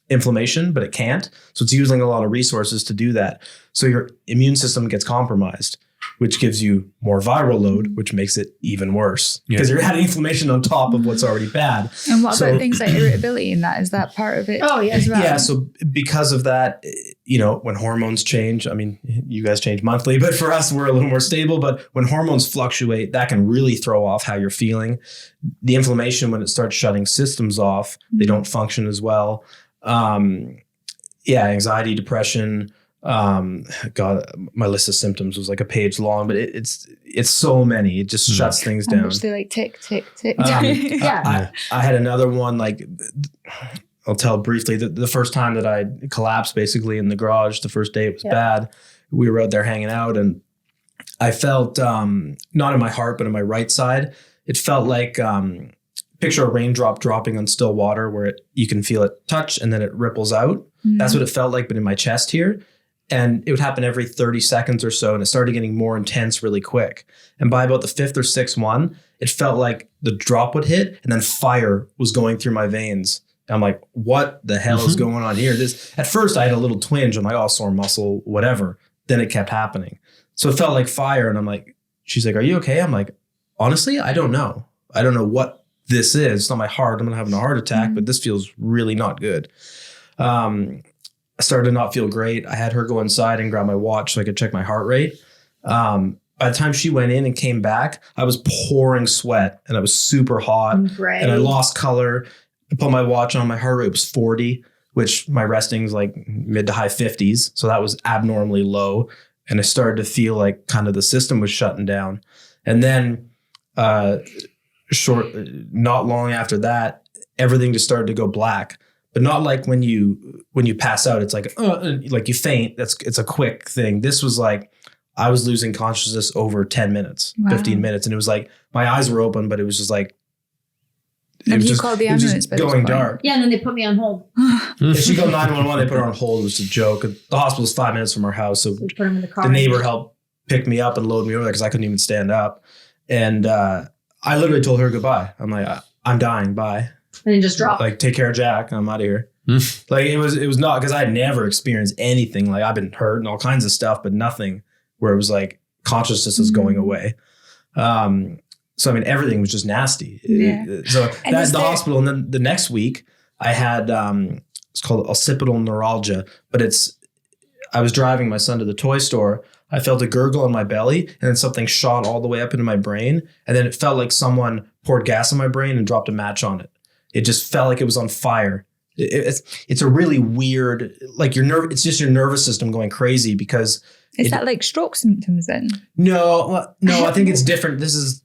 inflammation, but it can't. So it's using a lot of resources to do that. So your immune system gets compromised, which gives you more viral load, which makes it even worse because you're adding inflammation on top of what's already bad. And what about things like irritability in that? Is that part of it? Oh, yeah. As well? Yeah. So because of that, when hormones change, I mean, you guys change monthly, but for us, we're a little more stable. But when hormones fluctuate, that can really throw off how you're feeling. The inflammation, when it starts shutting systems off, they don't function as well. Anxiety, depression, God, my list of symptoms was like a page long, but it's so many. It just shuts things down. Which they tick, tick, tick. I had another one, like I'll tell briefly. The first time that I collapsed basically in the garage, the first day it was bad. We were out there hanging out and I felt, not in my heart, but in my right side, it felt like, picture a raindrop dropping on still water where you can feel it touch and then it ripples out. That's what it felt like, but in my chest here. And it would happen every 30 seconds or so. And it started getting more intense really quick. And by about the 5th or 6th one, it felt like the drop would hit and then fire was going through my veins. And I'm like, what the hell is going on here? At first I had a little twinge. I'm like, sore muscle, whatever. Then it kept happening. So it felt like fire. And I'm like, she's like, are you okay? I'm like, honestly, I don't know. I don't know what this is. It's not my heart. I'm not having a heart attack, but this feels really not good. I started to not feel great. I had her go inside and grab my watch so I could check my heart rate. By the time she went in and came back, I was pouring sweat and I was super hot and I lost color. I put my watch on, my heart rate was 40, which my resting's like mid to high 50s. So that was abnormally low. And I started to feel like kind of the system was shutting down. And then not long after that, everything just started to go black. But not like when you pass out, it's like you faint. It's a quick thing. This was like, I was losing consciousness over 10 minutes, 15 minutes. And it was like, my eyes were open, but it was just like, and you called the ambulance by going dark. Yeah, and then they put me on hold. She called 911, they put her on hold. It was a joke. The hospital was 5 minutes from our house. So we put him in the car. The neighbor helped pick me up and load me over there because I couldn't even stand up. And I literally told her goodbye. I'm like, I'm dying, bye. And then just dropped. Like, take care of Jack. I'm out of here. Like, it was not, because I had never experienced anything. Like, I've been hurt and all kinds of stuff, but nothing where it was like consciousness is going away. So, I mean, everything was just nasty. Yeah. So that's the hospital. And then the next week I had, it's called occipital neuralgia, but I was driving my son to the toy store. I felt a gurgle in my belly and then something shot all the way up into my brain. And then it felt like someone poured gas in my brain and dropped a match on it. It just felt like it was on fire. It's a really weird, like it's just your nervous system going crazy because. Is that like stroke symptoms then? No, I think it's different. This is.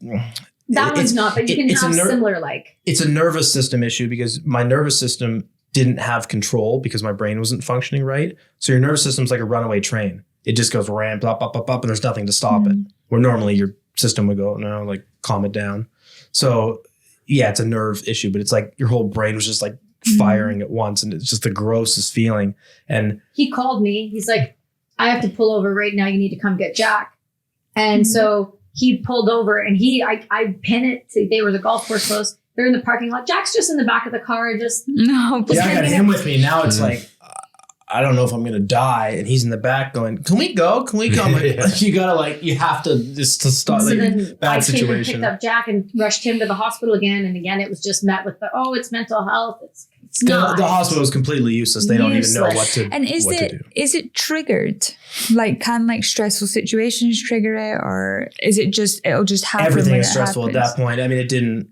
That one's not, but you can have similar like. It's a nervous system issue because my nervous system didn't have control because my brain wasn't functioning right. So your nervous system's like a runaway train. It just goes ramp up, and there's nothing to stop it. Where normally your system would go, no, like calm it down. So yeah, it's a nerve issue, but it's like your whole brain was just like firing at once. And it's just the grossest feeling. And he called me. He's like, I have to pull over right now. You need to come get Jack. And so he pulled over and I pin it to, they were the golf course close. They're in the parking lot. Jack's just in the back of the car and just. No, yeah, I got him with me. Now it's like, I don't know if I'm going to die. And he's in the back going, can we go? Can we come? Like, you got to like, you have to just to start so like then bad I situation. came and picked up Jack and rushed him to the hospital again. And again, it was just met with it's mental health. It's not. The hospital is completely useless. They don't even know what to do. And is it triggered? Like, can like stressful situations trigger it, or is it just it'll just happen? Everything is stressful at that point. I mean, it didn't.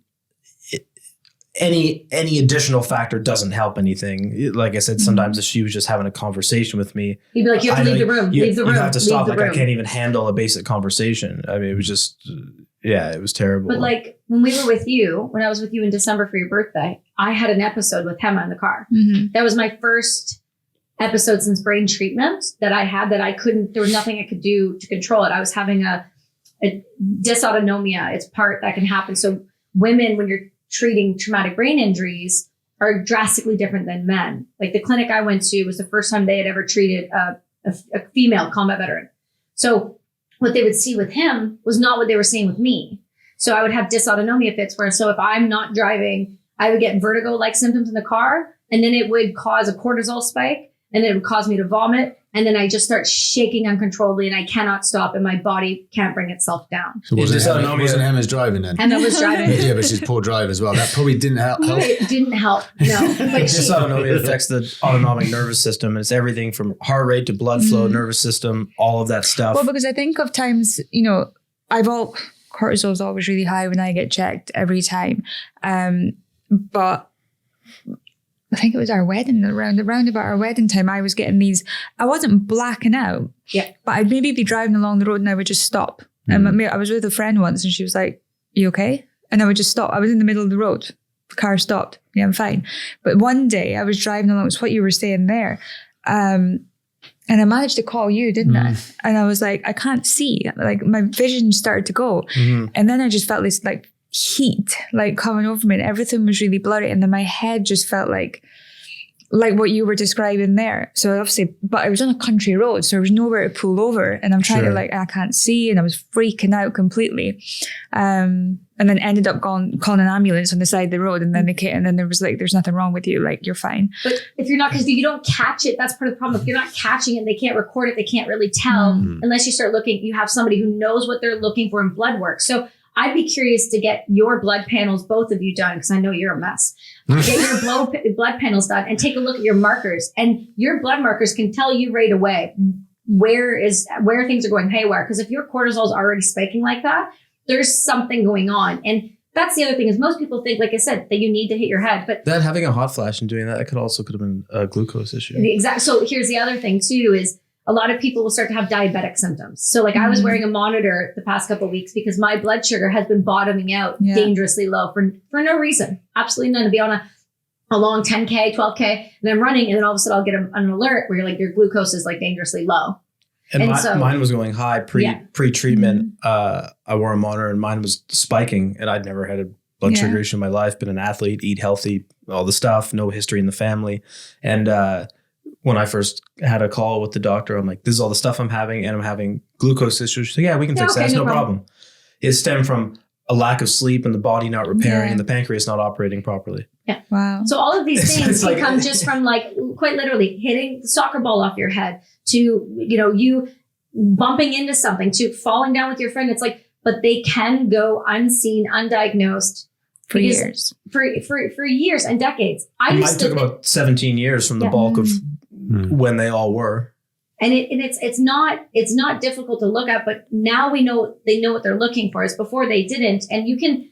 Any additional factor doesn't help anything. Like I said, sometimes if she was just having a conversation with me, he'd be like, "You have to leave the room. Leave the room. You have to stop. Like, I can't even handle a basic conversation." I mean, it was just. Yeah, it was terrible. But like when we were with you, when I was with you in December for your birthday, I had an episode with Hema in the car. That was my first episode since brain treatment that I had that I couldn't, there was nothing I could do to control it. I was having a dysautonomia. It's part that can happen. So women, when you're treating traumatic brain injuries, are drastically different than men. Like the clinic I went to was the first time they had ever treated a female combat veteran. So what they would see with him was not what they were seeing with me. So I would have dysautonomia fits so if I'm not driving, I would get vertigo-like symptoms in the car, and then it would cause a cortisol spike, and then it would cause me to vomit. And then I just start shaking uncontrollably and I cannot stop and my body can't bring itself down. So wasn't Emma's driving then? Emma was driving. Yeah, but she's poor driver as well. That probably didn't help. It didn't help, no. But dysautonomia affects the autonomic nervous system. It's everything from heart rate to blood flow, nervous system, all of that stuff. Well, because I think of times, cortisol is always really high when I get checked every time. But I think it was our wedding, around about our wedding time, I was getting these, I wasn't blacking out, but I'd maybe be driving along the road and I would just stop. And I was with a friend once and she was like, you okay? And I would just stop. I was in the middle of the road. The car stopped. Yeah, I'm fine. But one day I was driving along, it's what you were saying there. And I managed to call you, didn't I? And I was like, I can't see. Like my vision started to go. And then I just felt this like heat like coming over me and everything was really blurry. And then my head just felt like like what you were describing there. So obviously, but I was on a country road, so there was nowhere to pull over, and I'm trying to I can't see, and I was freaking out completely. And then ended up calling an ambulance on the side of the road, and then there was like, there's nothing wrong with you, like you're fine. But if you're not, because you don't catch it, that's part of the problem. If you're not catching it, they can't record it, they can't really tell unless you start looking. You have somebody who knows what they're looking for in blood work. So I'd be curious to get your blood panels, both of you, done, because I know you're a mess. Get your blood panels done and take a look at your markers. And your blood markers can tell you right away where things are going haywire. Because if your cortisol is already spiking like that, there's something going on. And that's the other thing, is most people think, like I said, that you need to hit your head. But that having a hot flash and doing that could have been a glucose issue. Exactly. So here's the other thing too, is a lot of people will start to have diabetic symptoms. So like I was wearing a monitor the past couple of weeks because my blood sugar has been bottoming out dangerously low for no reason. Absolutely none. To be on a long 10K, 12K, and I'm running, and then all of a sudden I'll get an alert where you're like, your glucose is like dangerously low. And mine was going high pre-treatment. I wore a monitor and mine was spiking, and I'd never had a blood sugar issue in my life, been an athlete, eat healthy, all the stuff, no history in the family. And when I first had a call with the doctor, I'm like, this is all the stuff I'm having, and I'm having glucose issues. She's like, yeah, we can fix that. It's no problem. It stemmed from a lack of sleep and the body not repairing and the pancreas not operating properly. Yeah. Wow. So all of these things can come just from like quite literally hitting the soccer ball off your head to, you bumping into something, to falling down with your friend. It's like, but they can go unseen, undiagnosed for years. For years and decades. Mine took about 17 years from the bulk of when they all were. And it's not difficult to look at, but now they know what they're looking for. As before they didn't, and you can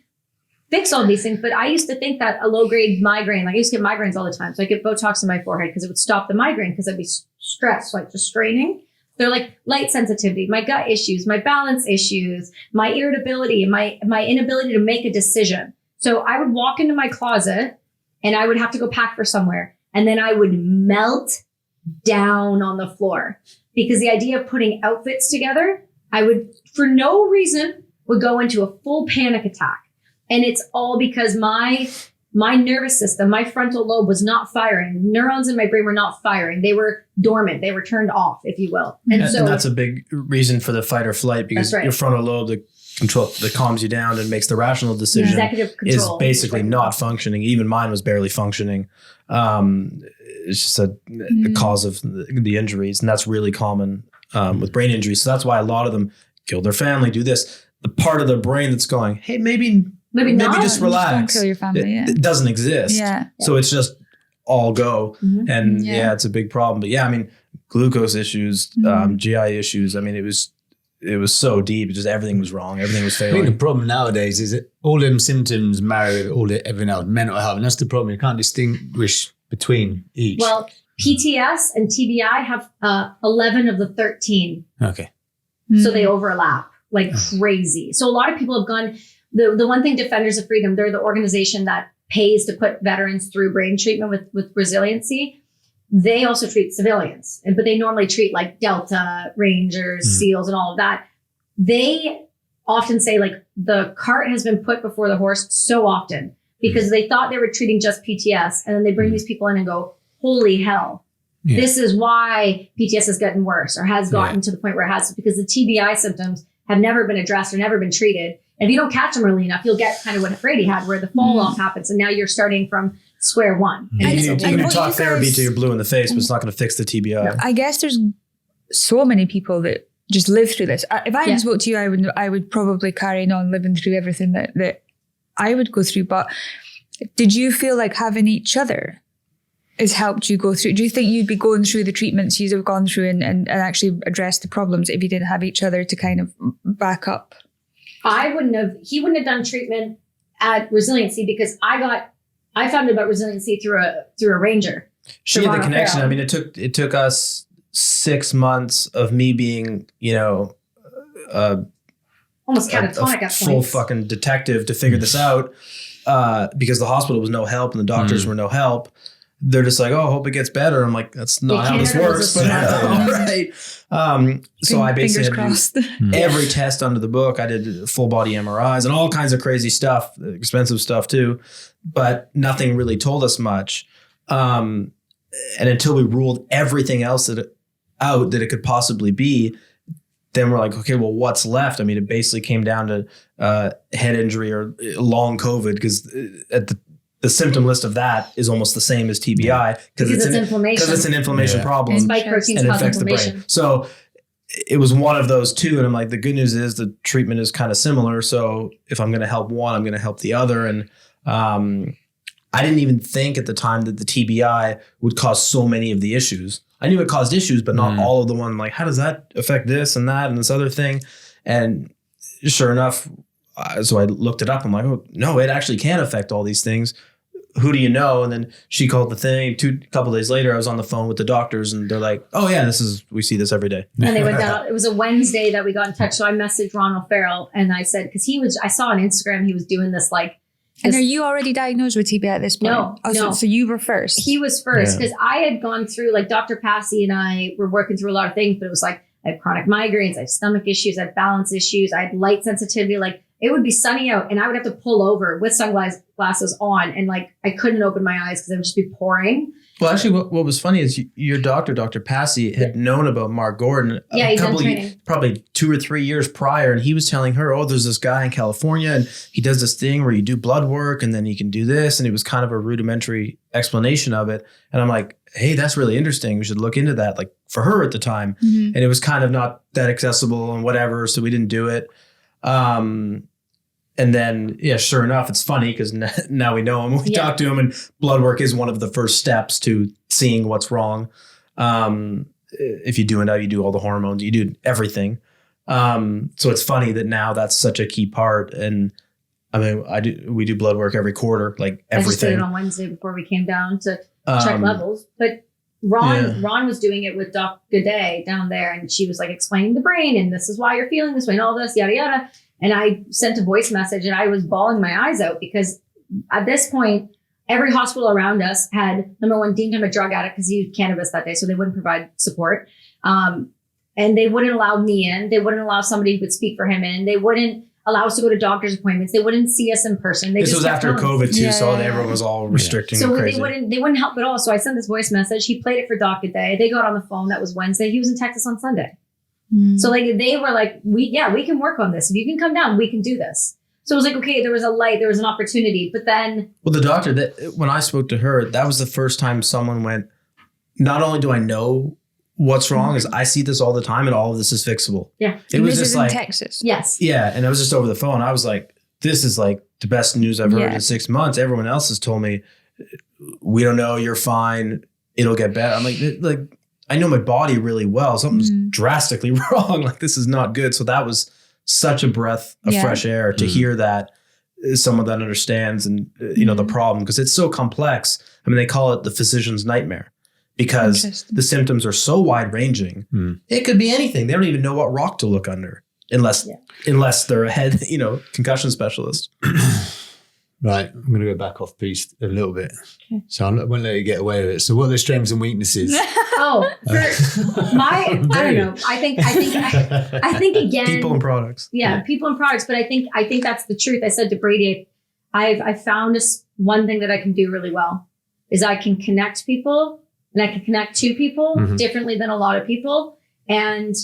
fix all these things. But I used to think that a low grade migraine, like I used to get migraines all the time. So I get Botox in my forehead because it would stop the migraine because I'd be stressed, like just straining. They're like light sensitivity, my gut issues, my balance issues, my irritability, and my inability to make a decision. So I would walk into my closet and I would have to go pack for somewhere, and then I would melt down on the floor because the idea of putting outfits together, I would, for no reason, would go into a full panic attack. And it's all because my nervous system, my frontal lobe was not firing. Neurons in my brain were not firing. They were dormant. They were turned off, if you will. And that's a big reason for the fight or flight, because your frontal lobe, the control that calms you down and makes the rational decision, is basically not functioning. Even mine was barely functioning. It's just a cause of the injuries, and that's really common with brain injuries. So that's why a lot of them kill their family, do this. The part of their brain that's going, hey, maybe just relax. Don't kill your family. It doesn't exist. Yeah. So it's just all go. And it's a big problem. But yeah, I mean, glucose issues, GI issues. I mean, it was so deep. Just everything was wrong. Everything was failing. I think the problem nowadays is that all them symptoms marry with everything else, mental health. And that's the problem. You can't distinguish between each. Well, PTS and TBI have 11 of the 13. Okay. So they overlap like crazy. So a lot of people have gone, the one thing, Defenders of Freedom, they're the organization that pays to put veterans through brain treatment with resiliency. They also treat civilians, but they normally treat like Delta, Rangers, SEALs, and all of that. They often say like the cart has been put before the horse so often because they thought they were treating just PTS. And then they bring these people in and go, holy hell, this is why PTS has gotten worse or has gotten to the point where it has, because the TBI symptoms have never been addressed or never been treated. And if you don't catch them early enough, you'll get kind of what Brady had, where the fall off happens. And now you're starting from square one. You can talk therapy till you're blue in the face, but it's not going to fix the TBI. I guess there's so many people that just live through this. If I spoke to you, I would probably carry on living through everything that I would go through. But did you feel like having each other has helped you go through? Do you think you'd be going through the treatments you'd have gone through and actually address the problems if you didn't have each other to kind of back up? He wouldn't have done treatment at Resiliency because I found out about Resiliency through a ranger. She had the connection. Farrell. I mean, it took us 6 months of me being, almost catatonic at full fucking detective to figure this out, because the hospital was no help and the doctors were no help. They're just like, oh, I hope it gets better. I'm like, that's not how this works. But all right. So I basically had every test under the book. I did full body MRIs and all kinds of crazy stuff, expensive stuff too, but nothing really told us much. And And until we ruled everything else out that it could possibly be, then we're like, okay, well, what's left? I mean, it basically came down to head injury or long COVID, because the symptom list of that is almost the same as TBI because it's inflammation. Because it's an inflammation problem and spike proteins cause affects the brain. So it was one of those two, and I'm like, the good news is the treatment is kind of similar. So if I'm going to help one, I'm going to help the other. And I didn't even think at the time that the TBI would cause so many of the issues. I knew it caused issues, but not all of the one. Like, how does that affect this and that and this other thing? And sure enough, so I looked it up. I'm like, oh no, it actually can affect all these things. Who do you know? And then she called the thing. A couple days later, I was on the phone with the doctors, and they're like, "Oh yeah, we see this every day." And they went down. It was a Wednesday that we got in touch. So I messaged Ronald Farrell, and I said, because I saw on Instagram he was doing this like. And are you already diagnosed with TBI at this point? No, no. So you were first. He was first because I had gone through, like, Dr. Passy and I were working through a lot of things, but it was like I have chronic migraines, I have stomach issues, I have balance issues, I had light sensitivity. Like, it would be sunny out and I would have to pull over with sunglasses on, and like I couldn't open my eyes because it would just be pouring. Well, actually, what was funny is your doctor, Dr. Passy, had known about Mark Gordon probably 2 or 3 years prior. And he was telling her, oh, there's this guy in California and he does this thing where you do blood work and then you can do this. And it was kind of a rudimentary explanation of it. And I'm like, hey, that's really interesting. We should look into that, like for her at the time. Mm-hmm. And it was kind of not that accessible and whatever. So we didn't do it. And then, sure enough, it's funny because now we know him. We talk to him, and blood work is one of the first steps to seeing what's wrong. If you do it, you do all the hormones, you do everything. So it's funny that now that's such a key part. And I mean, we do blood work every quarter, like everything. I just did it on Wednesday before we came down to check levels. But Ron was doing it with Doc Godet down there, and she was like explaining the brain, and this is why you're feeling this way, and all this, yada yada. And I sent a voice message, and I was bawling my eyes out because at this point, every hospital around us had, number one, deemed him a drug addict because he used cannabis that day, so they wouldn't provide support. And they wouldn't allow me in. They wouldn't allow somebody who could speak for him in. They wouldn't allow us to go to doctor's appointments. They wouldn't see us in person. This was after COVID too, so everyone was all restricting. So crazy. they wouldn't help at all. So I sent this voice message. He played it for Doc Day. They got on the phone. That was Wednesday. He was in Texas on Sunday. So like they were like, we can work on this. If you can come down, we can do this. So it was like, okay, there was a light, there was an opportunity, but then. Well, the doctor when I spoke to her, that was the first time someone went, not only do I know what's wrong, is I see this all the time and all of this is fixable. Yeah. It was just like, in Texas. Yes. Yeah. And it was just over the phone. I was like, this is like the best news I've heard in 6 months. Everyone else has told me, we don't know, you're fine, it'll get better. I'm like, I know my body really well. Something's drastically wrong. Like, this is not good. So that was such a breath of fresh air to hear that someone that understands and, the problem, because it's so complex. I mean, they call it the physician's nightmare because the symptoms are so wide ranging. It could be anything. They don't even know what rock to look under unless they're a head, concussion specialist. Right, I'm going to go back off piece a little bit. Okay. So I won't let you get away with it. So what are the strengths and weaknesses? I don't know. I think again, people and products. Yeah, people and products. But I think that's the truth. I said to Brady, I found this one thing that I can do really well is I can connect people, and I can connect to people differently than a lot of people. And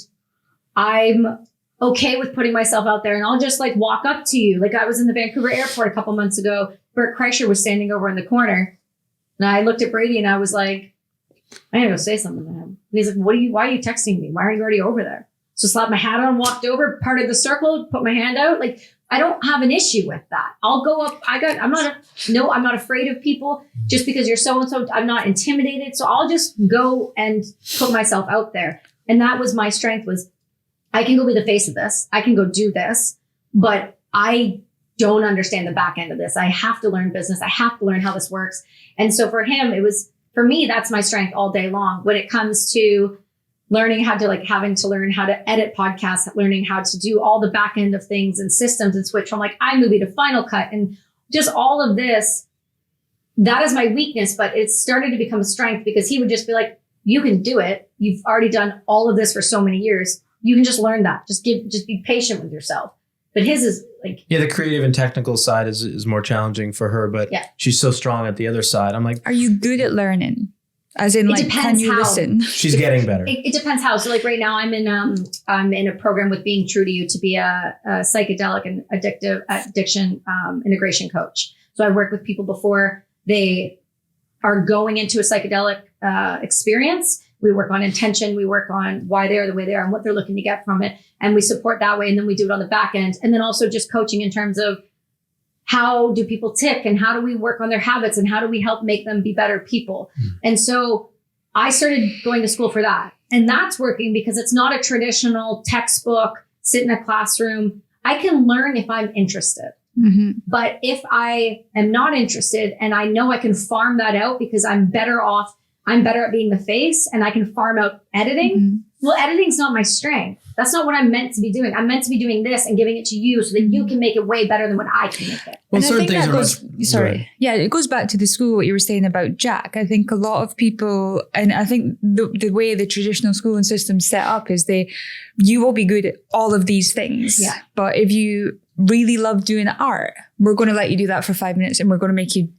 I'm okay with putting myself out there, and I'll just like walk up to you. Like, I was in the Vancouver airport a couple months ago. Bert Kreischer was standing over in the corner, and I looked at Brady and I was like, I gotta go say something to him. And he's like, why are you texting me? Why are you already over there? So slapped my hat on, walked over, parted the circle, put my hand out. Like, I don't have an issue with that. I'll go up. I'm not afraid of people just because you're so-and-so. I'm not intimidated. So I'll just go and put myself out there. And that was my strength, was I can go be the face of this. I can go do this, but I don't understand the back end of this. I have to learn business. I have to learn how this works. And so for him, for me, that's my strength all day long. When it comes to learning how to having to learn how to edit podcasts, learning how to do all the back end of things and systems and switch from iMovie to Final Cut and just all of this, that is my weakness, but it started to become a strength because he would just be like, you can do it. You've already done all of this for so many years. You can just learn that. Just be patient with yourself. But his is the creative and technical side is more challenging for her, but she's so strong at the other side. I'm like, are you good at learning? As in, like, can you listen? She's getting better. It depends how. So like right now I'm in a program with Being True to You to be a psychedelic and addiction integration coach. So I work with people before they are going into a psychedelic experience. We work on intention. We work on why they are the way they are and what they're looking to get from it. And we support that way. And then we do it on the back end. And then also just coaching in terms of how do people tick and how do we work on their habits and how do we help make them be better people? And so I started going to school for that. And that's working because it's not a traditional textbook, sit in a classroom. I can learn if I'm interested. Mm-hmm. But if I am not interested and I know I can farm that out because I'm better at being the face and I can farm out editing. Mm-hmm. Well, editing's not my strength. That's not what I'm meant to be doing. I'm meant to be doing this and giving it to you so that you can make it way better than what I can make it. Well, certain things it goes back to the school, what you were saying about Jack. I think a lot of people, and I think the way the traditional schooling system's set up is you will be good at all of these things. Yeah. But if you really love doing art, we're going to let you do that for 5 minutes and we're going to make you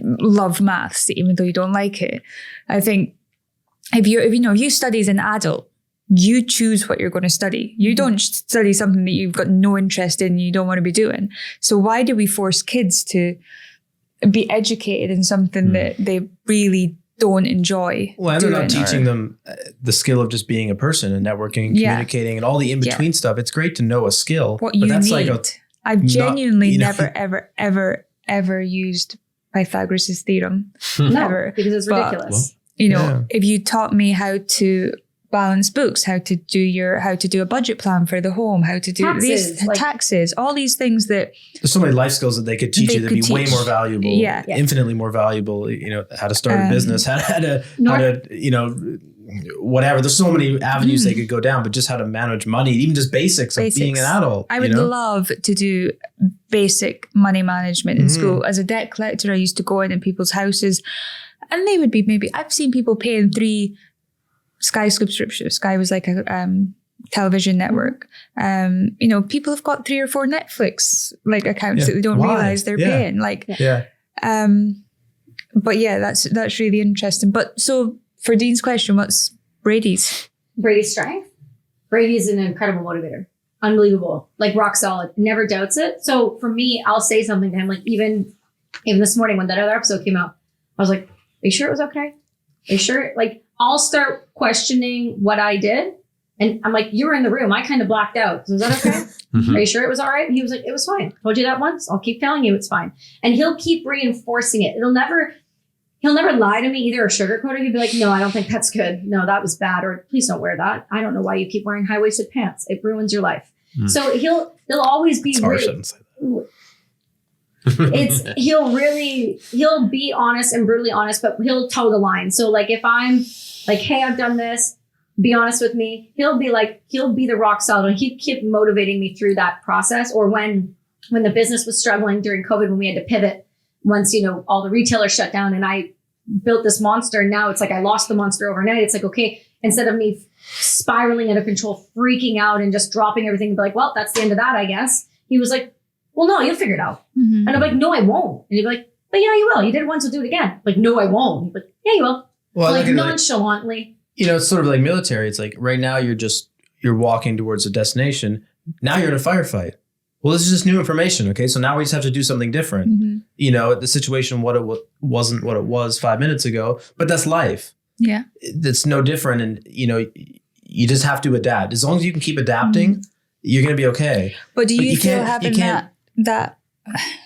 love maths, even though you don't like it. I think if you study as an adult, you choose what you're going to study. You don't study something that you've got no interest in, you don't want to be doing. So why do we force kids to be educated in something that they really don't enjoy? Well, and they're not teaching them the skill of just being a person and networking and communicating and all the in-between stuff. It's great to know a skill. What you need. I've genuinely never, ever, ever, ever used Pythagoras' theorem. Never. Because it's ridiculous. If you taught me how to balance books, how to do a budget plan for the home, how to do taxes, all these things that there's so many life skills that they could teach you that'd be way more valuable, infinitely more valuable. How to start a business, how to whatever. There's so many avenues they could go down, but just how to manage money, even just basics of being an adult. I would love to do basic money management in school. As a debt collector, I used to go in people's houses, and they would be I've seen people paying 3 Sky subscriptions. Sky was like a television network. People have got 3 or 4 Netflix accounts that they don't realize they're paying. But that's really interesting. But so for Dean's question, what's Brady's strength? Brady is an incredible motivator. Unbelievable. Rock solid. Never doubts it. So for me, I'll say something to him. Even this morning when that other episode came out, I was like, are you sure it was okay? Are you sure? I'll start questioning what I did. And I'm like, you were in the room. I kind of blacked out. So is that okay? Are you sure it was all right? And he was like, it was fine. Told you that once. I'll keep telling you it's fine. And he'll keep reinforcing it. He'll never lie to me either or sugarcoat it. He'll be like, no, I don't think that's good. No, that was bad. Or please don't wear that. I don't know why you keep wearing high-waisted pants. It ruins your life. So he'll always be he'll be honest and brutally honest, but he'll toe the line. So if I'm like, hey, I've done this, be honest with me. He'll be the rock solid, and he'd keep motivating me through that process. Or when the business was struggling during COVID, when we had to pivot, once, all the retailers shut down and I built this monster. And now it's I lost the monster overnight. It's okay, instead of me spiraling out of control, freaking out and just dropping everything and be like, well, that's the end of that, I guess. He was like, well, no, you'll figure it out. Mm-hmm. And I'm like, no, I won't. And he'd be like, but yeah, you will. You did it once, you'll do it again. No, I won't. He'd be like, yeah, you will. Well, nonchalantly. It's sort of like military. It's right now you're walking towards a destination. Now you're in a firefight. Well, this is just new information. Okay. So now we just have to do something different. Mm-hmm. The situation, wasn't what it was 5 minutes ago, but that's life. Yeah. It's no different. And, you just have to adapt. As long as you can keep adapting, you're going to be okay. But do you feel having that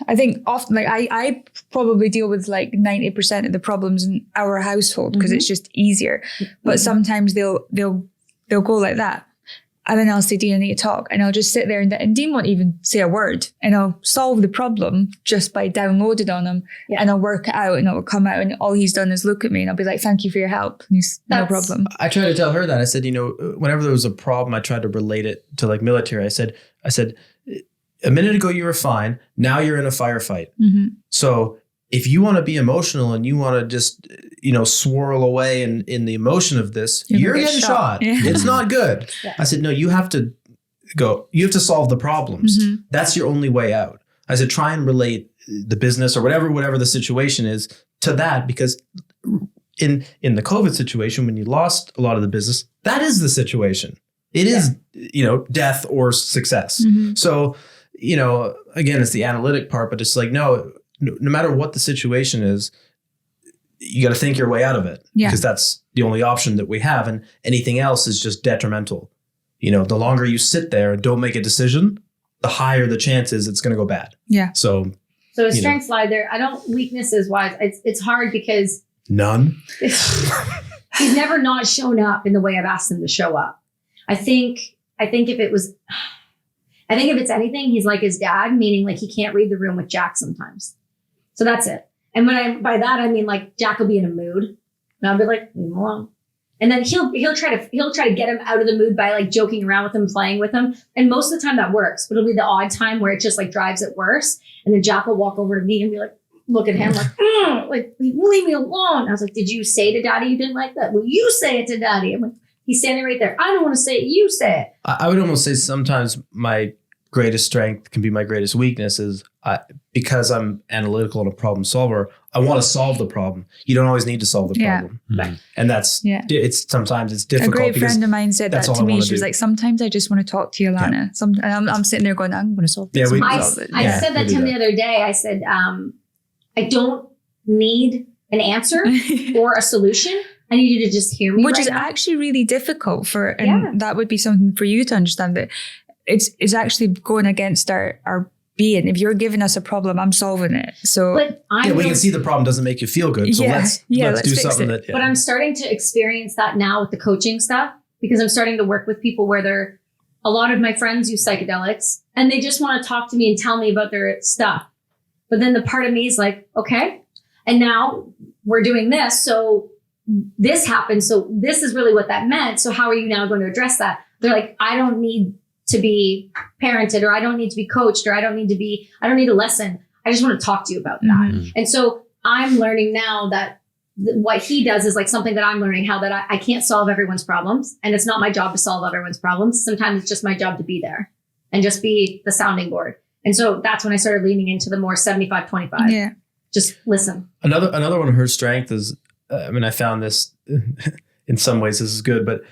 I think often, I probably deal with 90% of the problems in our household because it's just easier. But sometimes they'll go like that. And then I'll say, Dean, I need to talk. And I'll just sit there and Dean won't even say a word. And I'll solve the problem just by downloading on him. Yeah. And I'll work it out and it'll come out. And all he's done is look at me and I'll be like, thank you for your help. And no problem. I tried to tell her that. I said, whenever there was a problem, I tried to relate it to military. I said, a minute ago you were fine. Now you're in a firefight. Mm-hmm. So if you want to be emotional and you want to just, swirl away in the emotion of this, you're getting shot. Yeah. It's not good. Yeah. I said, no, you have to solve the problems. Mm-hmm. That's your only way out. I said, try and relate the business or whatever the situation is to that, because in the COVID situation, when you lost a lot of the business, that is the situation. It is, death or success. Mm-hmm. So, again, it's the analytic part, but it's like, no matter what the situation is, you got to think your way out of it, because that's the only option that we have. And anything else is just detrimental. The longer you sit there and don't make a decision, the higher the chances it's going to go bad. Yeah. So his strengths lie there. Weaknesses wise, it's hard because none. He's never not shown up in the way I've asked him to show up. I think if it's anything, he's like his dad, meaning like he can't read the room with Jack sometimes. So that's it. And by that, I mean like Jack will be in a mood and I'll be like, leave him alone. And then he'll try to get him out of the mood by like joking around with him, playing with him. And most of the time that works, but it'll be the odd time where it just like drives it worse. And then Jack will walk over to me and be like, look at him like leave me alone. I was like, did you say to Daddy you didn't like that? Well, you say it to Daddy. I'm like, he's standing right there. I don't want to say it. You say it. I would almost say sometimes my greatest strength can be my greatest weakness is because I'm analytical and a problem solver. I want to solve the problem. You don't always need to solve the problem. Right. And that's, sometimes it's difficult. A great friend of mine said that to me. She was like, sometimes I just want to talk to you, Alana. Yeah. And I'm sitting there going, I'm going to solve this. I said that to him the other day. I said, I don't need an answer or a solution. I need you to just hear me. Which is actually really difficult and that would be something for you to understand, that it's actually going against our being. If you're giving us a problem, I'm solving it. So we can see the problem doesn't make you feel good. So let's do something that. But I'm starting to experience that now with the coaching stuff, because I'm starting to work with people where a lot of my friends use psychedelics and they just want to talk to me and tell me about their stuff. But then the part of me is like, okay, and now we're doing this. So this happened. So this is really what that meant. So how are you now going to address that? They're like, I don't need to be parented, or I don't need to be coached, or I don't need a lesson. I just want to talk to you about that. Mm-hmm. And so I'm learning now that what he does is like something that I'm learning, how that I can't solve everyone's problems, and it's not my job to solve everyone's problems. Sometimes it's just my job to be there and just be the sounding board. And so that's when I started leaning into the more 75-25. Yeah. Just listen. Another one of her strength is, I found this in some ways this is good, but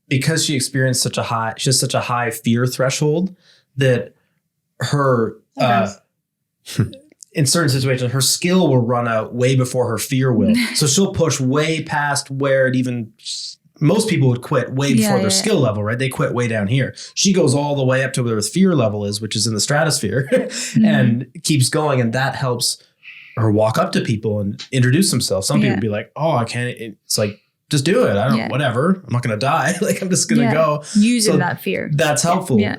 because she experienced such a high fear threshold that her, in certain situations, her skill will run out way before her fear will. So she'll push way past where most people would quit way before their skill level, right? They quit way down here. She goes all the way up to where her fear level is, which is in the stratosphere, and keeps going. And that helps her walk up to people and introduce themselves. Some people be like, oh, I can't. It's like, just do it. I don't, whatever. I'm not going to die. Like, I'm just going to go. Using that fear. That's helpful. Yeah.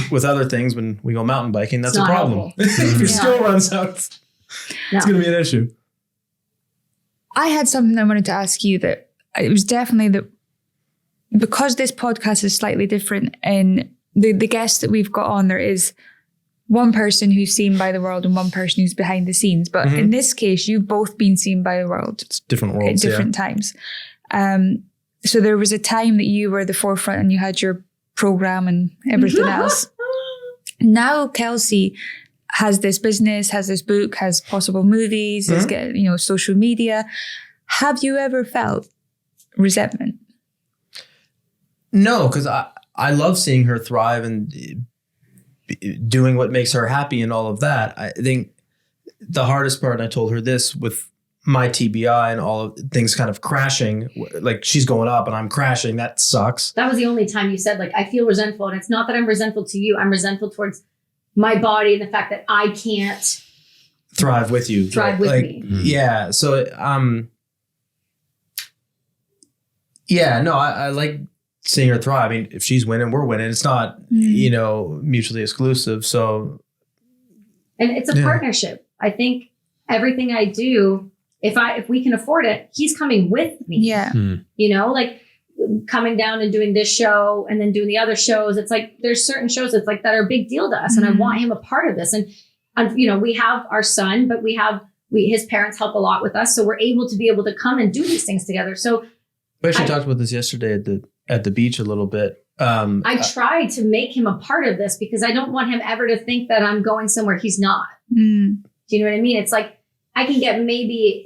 With other things, when we go mountain biking, that's a problem. If your skill runs out, it's going to be an issue. I had something I wanted to ask you that it was definitely because this podcast is slightly different, and the guests that we've got on, there is one person who's seen by the world and one person who's behind the scenes. But in this case, you've both been seen by the world. It's different worlds, at different times. So there was a time that you were the forefront and you had your program and everything else. Now Kelsi has this business, has this book, has possible movies, has got, social media. Have you ever felt resentment? No, because I love seeing her thrive and doing what makes her happy and all of that. I think the hardest part, and I told her this with my TBI and all of things kind of crashing, like she's going up and I'm crashing. That sucks. That was the only time you said, like, I feel resentful. And it's not that I'm resentful to you. I'm resentful towards my body and the fact that I can't thrive with you. Me. Yeah. So, I like seeing her thrive. I mean, if she's winning, we're winning. It's not, mutually exclusive. So. And it's a partnership. I think everything I do, if we can afford it, he's coming with me. Yeah. Like coming down and doing this show and then doing the other shows. It's like, there's certain shows that's like that are a big deal to us. And I want him a part of this. And we have our son, but his parents help a lot with us. So we're able to come and do these things together. So we actually talked about this yesterday at the beach a little bit. I tried to make him a part of this because I don't want him ever to think that I'm going somewhere he's not. Do you know what I mean? It's like, I can get maybe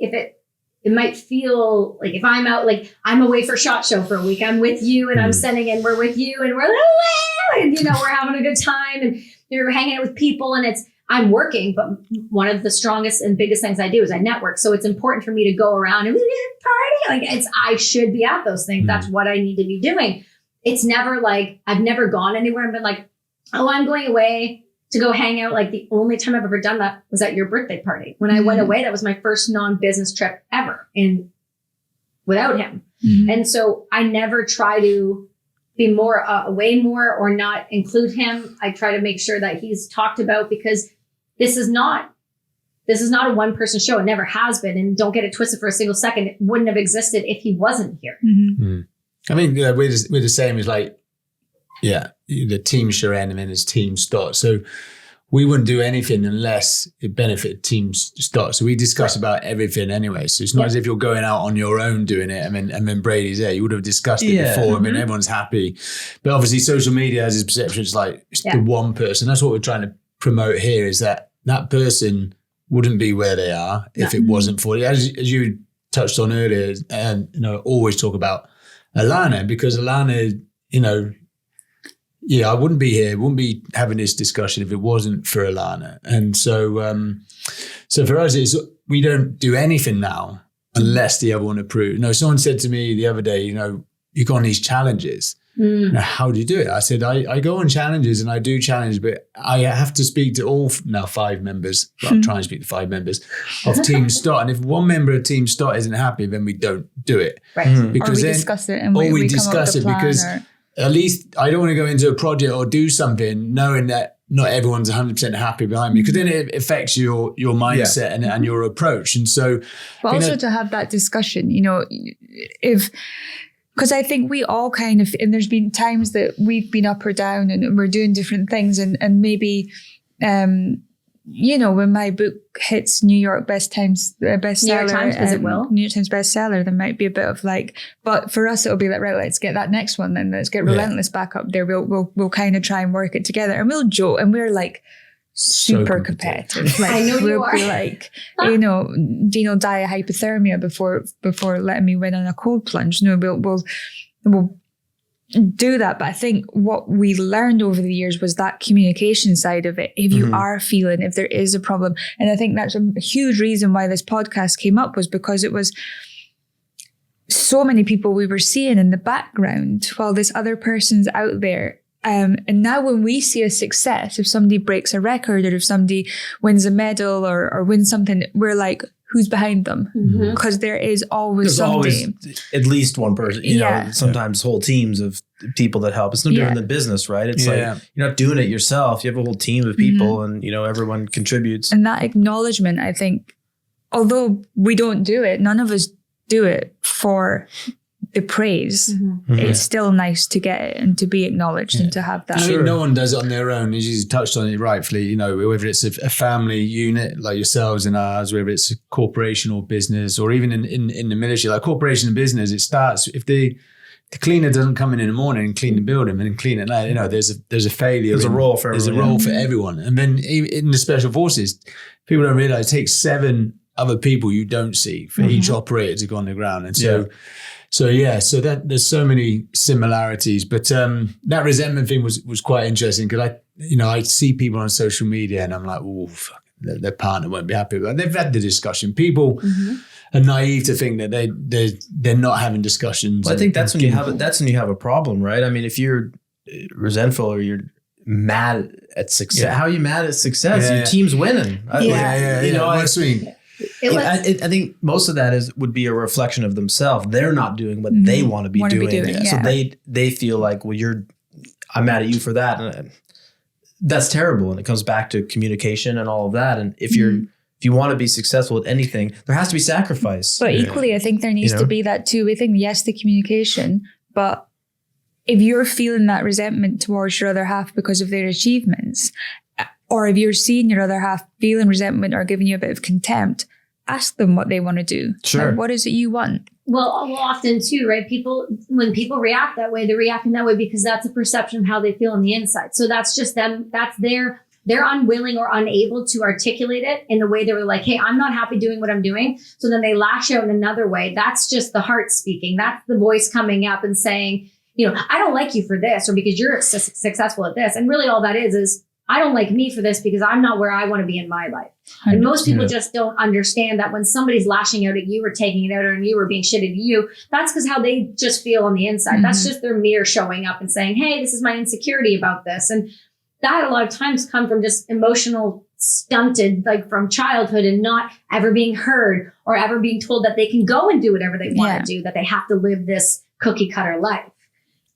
it might feel like if I'm out, like I'm away for SHOT Show for a week, I'm with you and I'm sending and we're with you and we're like, and we're having a good time and you're hanging out with people and I'm working, but one of the strongest and biggest things I do is I network. So it's important for me to go around and party. Like I should be at those things. That's what I need to be doing. It's never like, I've never gone anywhere and been like, oh, I'm going away to go hang out. Like the only time I've ever done that was at your birthday party. When I went away, that was my first non-business trip ever and without him. And so I never try to be more away more or not include him. I try to make sure that he's talked about because this is not a one person show. It never has been. And don't get it twisted for a single second. It wouldn't have existed if he wasn't here. I mean, we're the same as like, the team Sheren and then his team Stott. So we wouldn't do anything unless it benefited team Stott. So we discuss about everything anyway. So it's not as if you're going out on your own doing it and then Brady's there. You would have discussed it before. I mean, everyone's happy. But obviously social media has its perception. It's like it's the one person. That's what we're trying to promote here is that person wouldn't be where they are if it wasn't for it. As you touched on earlier, and always talk about Alana because Alana, I wouldn't be here, wouldn't be having this discussion if it wasn't for Alana. And so, so for us, we don't do anything now unless the other one approves. Someone said to me the other day, you go on these challenges. How do you do it? I said, I go on challenges and I do challenges, but I have to speak to all now 5 members. Well, I'm trying to speak to 5 members of Team Stott. And if one member of Team Stott isn't happy, then we don't do it. Right. Because or we discuss it and we discuss it because at least I don't want to go into a project or do something knowing that not everyone's 100% happy behind me because then it affects your mindset and your approach. And so, but also to have that discussion, because I think we all kind of, and there's been times that we've been up or down and we're doing different things and maybe, when my book hits New York bestseller, New York Times, because it will. New York Times bestseller, there might be a bit of like, but for us, it'll be like, right, let's get that next one then. Let's get Relentless back up there. We'll kind of try and work it together and we'll joke and we're like super competitive. Like, I know you we'll are. be like, Dean die of hypothermia before letting me win on a cold plunge. We'll do that. But I think what we learned over the years was that communication side of it. If you are feeling, if there is a problem. And I think that's a huge reason why this podcast came up was because it was so many people we were seeing in the background while this other person's out there. And now when we see a success, if somebody breaks a record or if somebody wins a medal or wins something, we're like, who's behind them? Because there is always somebody. At least one person, sometimes whole teams of people that help. It's no different than business, right? It's like you're not doing it yourself. You have a whole team of people and, everyone contributes. And that acknowledgement, I think, although we don't do it, none of us do it for the praise. It's still nice to get it and to be acknowledged and to have that. No one does it on their own. As you touched on it rightfully, whether it's a family unit like yourselves and ours, whether it's a corporation or business, or even in the military, like corporation and business, it starts if the cleaner doesn't come in the morning and clean the building and then clean at night. There's a failure. There's a role for everyone. There's a role for everyone. And then in the special forces, people don't realize it takes 7 other people you don't see for each operator to go on the ground. And so that there's so many similarities, but that resentment thing was quite interesting because I see people on social media and I'm like, oh, fuck, their partner won't be happy. But they've had the discussion. People are naive to think that they're not having discussions. Well, I think that's when you have a problem, right? I mean, if you're resentful or you're mad at success, how are you mad at success? Your team's winning. I think most of that would be a reflection of themselves. They're not doing what they want to be doing. So they feel like, well, I'm mad at you for that. And that's terrible. And it comes back to communication and all of that. And if you want to be successful at anything, there has to be sacrifice. But equally, I think there needs to be that too. I think, yes, the communication, but if you're feeling that resentment towards your other half because of their achievements, or if you're seeing your other half feeling resentment or giving you a bit of contempt, ask them what they want to do. Sure. Like, what is it you want? Well, often too, right? When people react that way, they're reacting that way because that's a perception of how they feel on the inside. So that's just them. That's their they're unwilling or unable to articulate it in the way they were like, hey, I'm not happy doing what I'm doing. So then they lash out in another way. That's just the heart speaking. That's the voice coming up and saying, I don't like you for this, or because you're successful at this. And really all that is I don't like me for this because I'm not where I want to be in my life. And most people just don't understand that when somebody's lashing out at you or taking it out on you or being shitty to you, that's because how they just feel on the inside. That's just their mirror showing up and saying, hey, this is my insecurity about this. And that a lot of times come from just emotional stunted, like from childhood, and not ever being heard or ever being told that they can go and do whatever they want to do, that they have to live this cookie cutter life.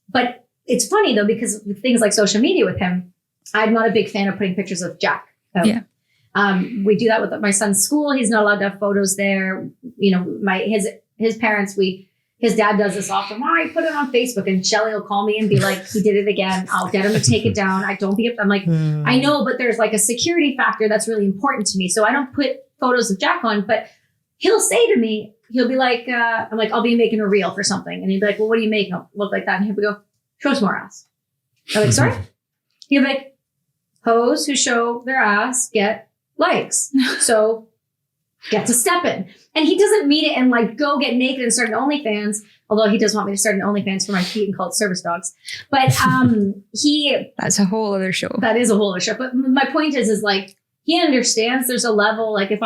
But it's funny though, because with things like social media with him, I'm not a big fan of putting pictures of Jack. We do that with my son's school. He's not allowed to have photos there. His parents, his dad does this often. Why put it on Facebook? And Shelly will call me and be like, he did it again. I'll get him to take it down. I'm like, I know, but there's like a security factor that's really important to me. So I don't put photos of Jack on, but he'll say to me, he'll be like, I'm like, I'll be making a reel for something. And he'd be like, well, what do you make? I'll look like that. And he'll go, show us more ass. I'm like, sorry? He'll be like, hoes who show their ass get likes. So get to step in. And he doesn't mean it and like go get naked and start an OnlyFans, although he does want me to start an OnlyFans for my feet and call it service dogs. But that's a whole other show. That is a whole other show. But my point is like, he understands there's a level, like if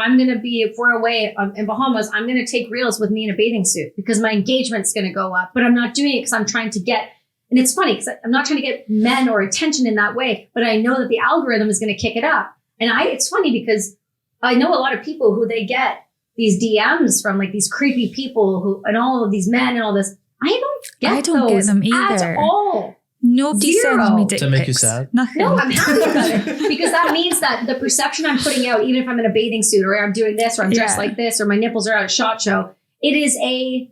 we're away in Bahamas, I'm going to take reels with me in a bathing suit because my engagement's going to go up, but I'm not doing it because I'm trying to get. And it's funny because I'm not trying to get men or attention in that way, but I know that the algorithm is going to kick it up. And it's funny because I know a lot of people who they get these DMs from, like these creepy people and all of these men and all this. I don't get them either. At all. Nobody sends me dick pics. Does that make you sad? Nothing. No, I'm happy about it because that means that the perception I'm putting out, even if I'm in a bathing suit or I'm doing this or I'm dressed like this or my nipples are at a SHOT Show, they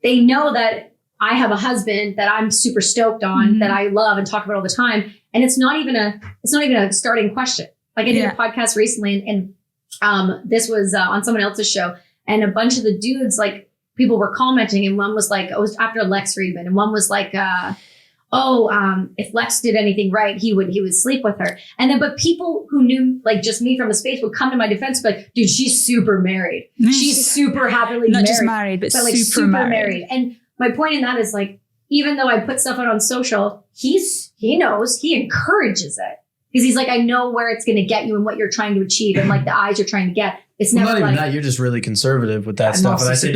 know that I have a husband that I'm super stoked on, that I love and talk about all the time. And it's not even a starting question. Like I did a podcast recently and this was on someone else's show, and a bunch of the dudes, like people were commenting, and one was like, it was after Lex Friedman, and one was like, if Lex did anything right, he would sleep with her. And then, but people who knew like just me from the space would come to my defense, but like, dude, she's super married. She's super happily not married. Not just married, but like super married. And my point in that is like, even though I put stuff out on social, he knows, he encourages it. Because he's like, I know where it's going to get you and what you're trying to achieve and like the eyes you're trying to get. It's never not even like, that. You're just really conservative with that stuff. And I said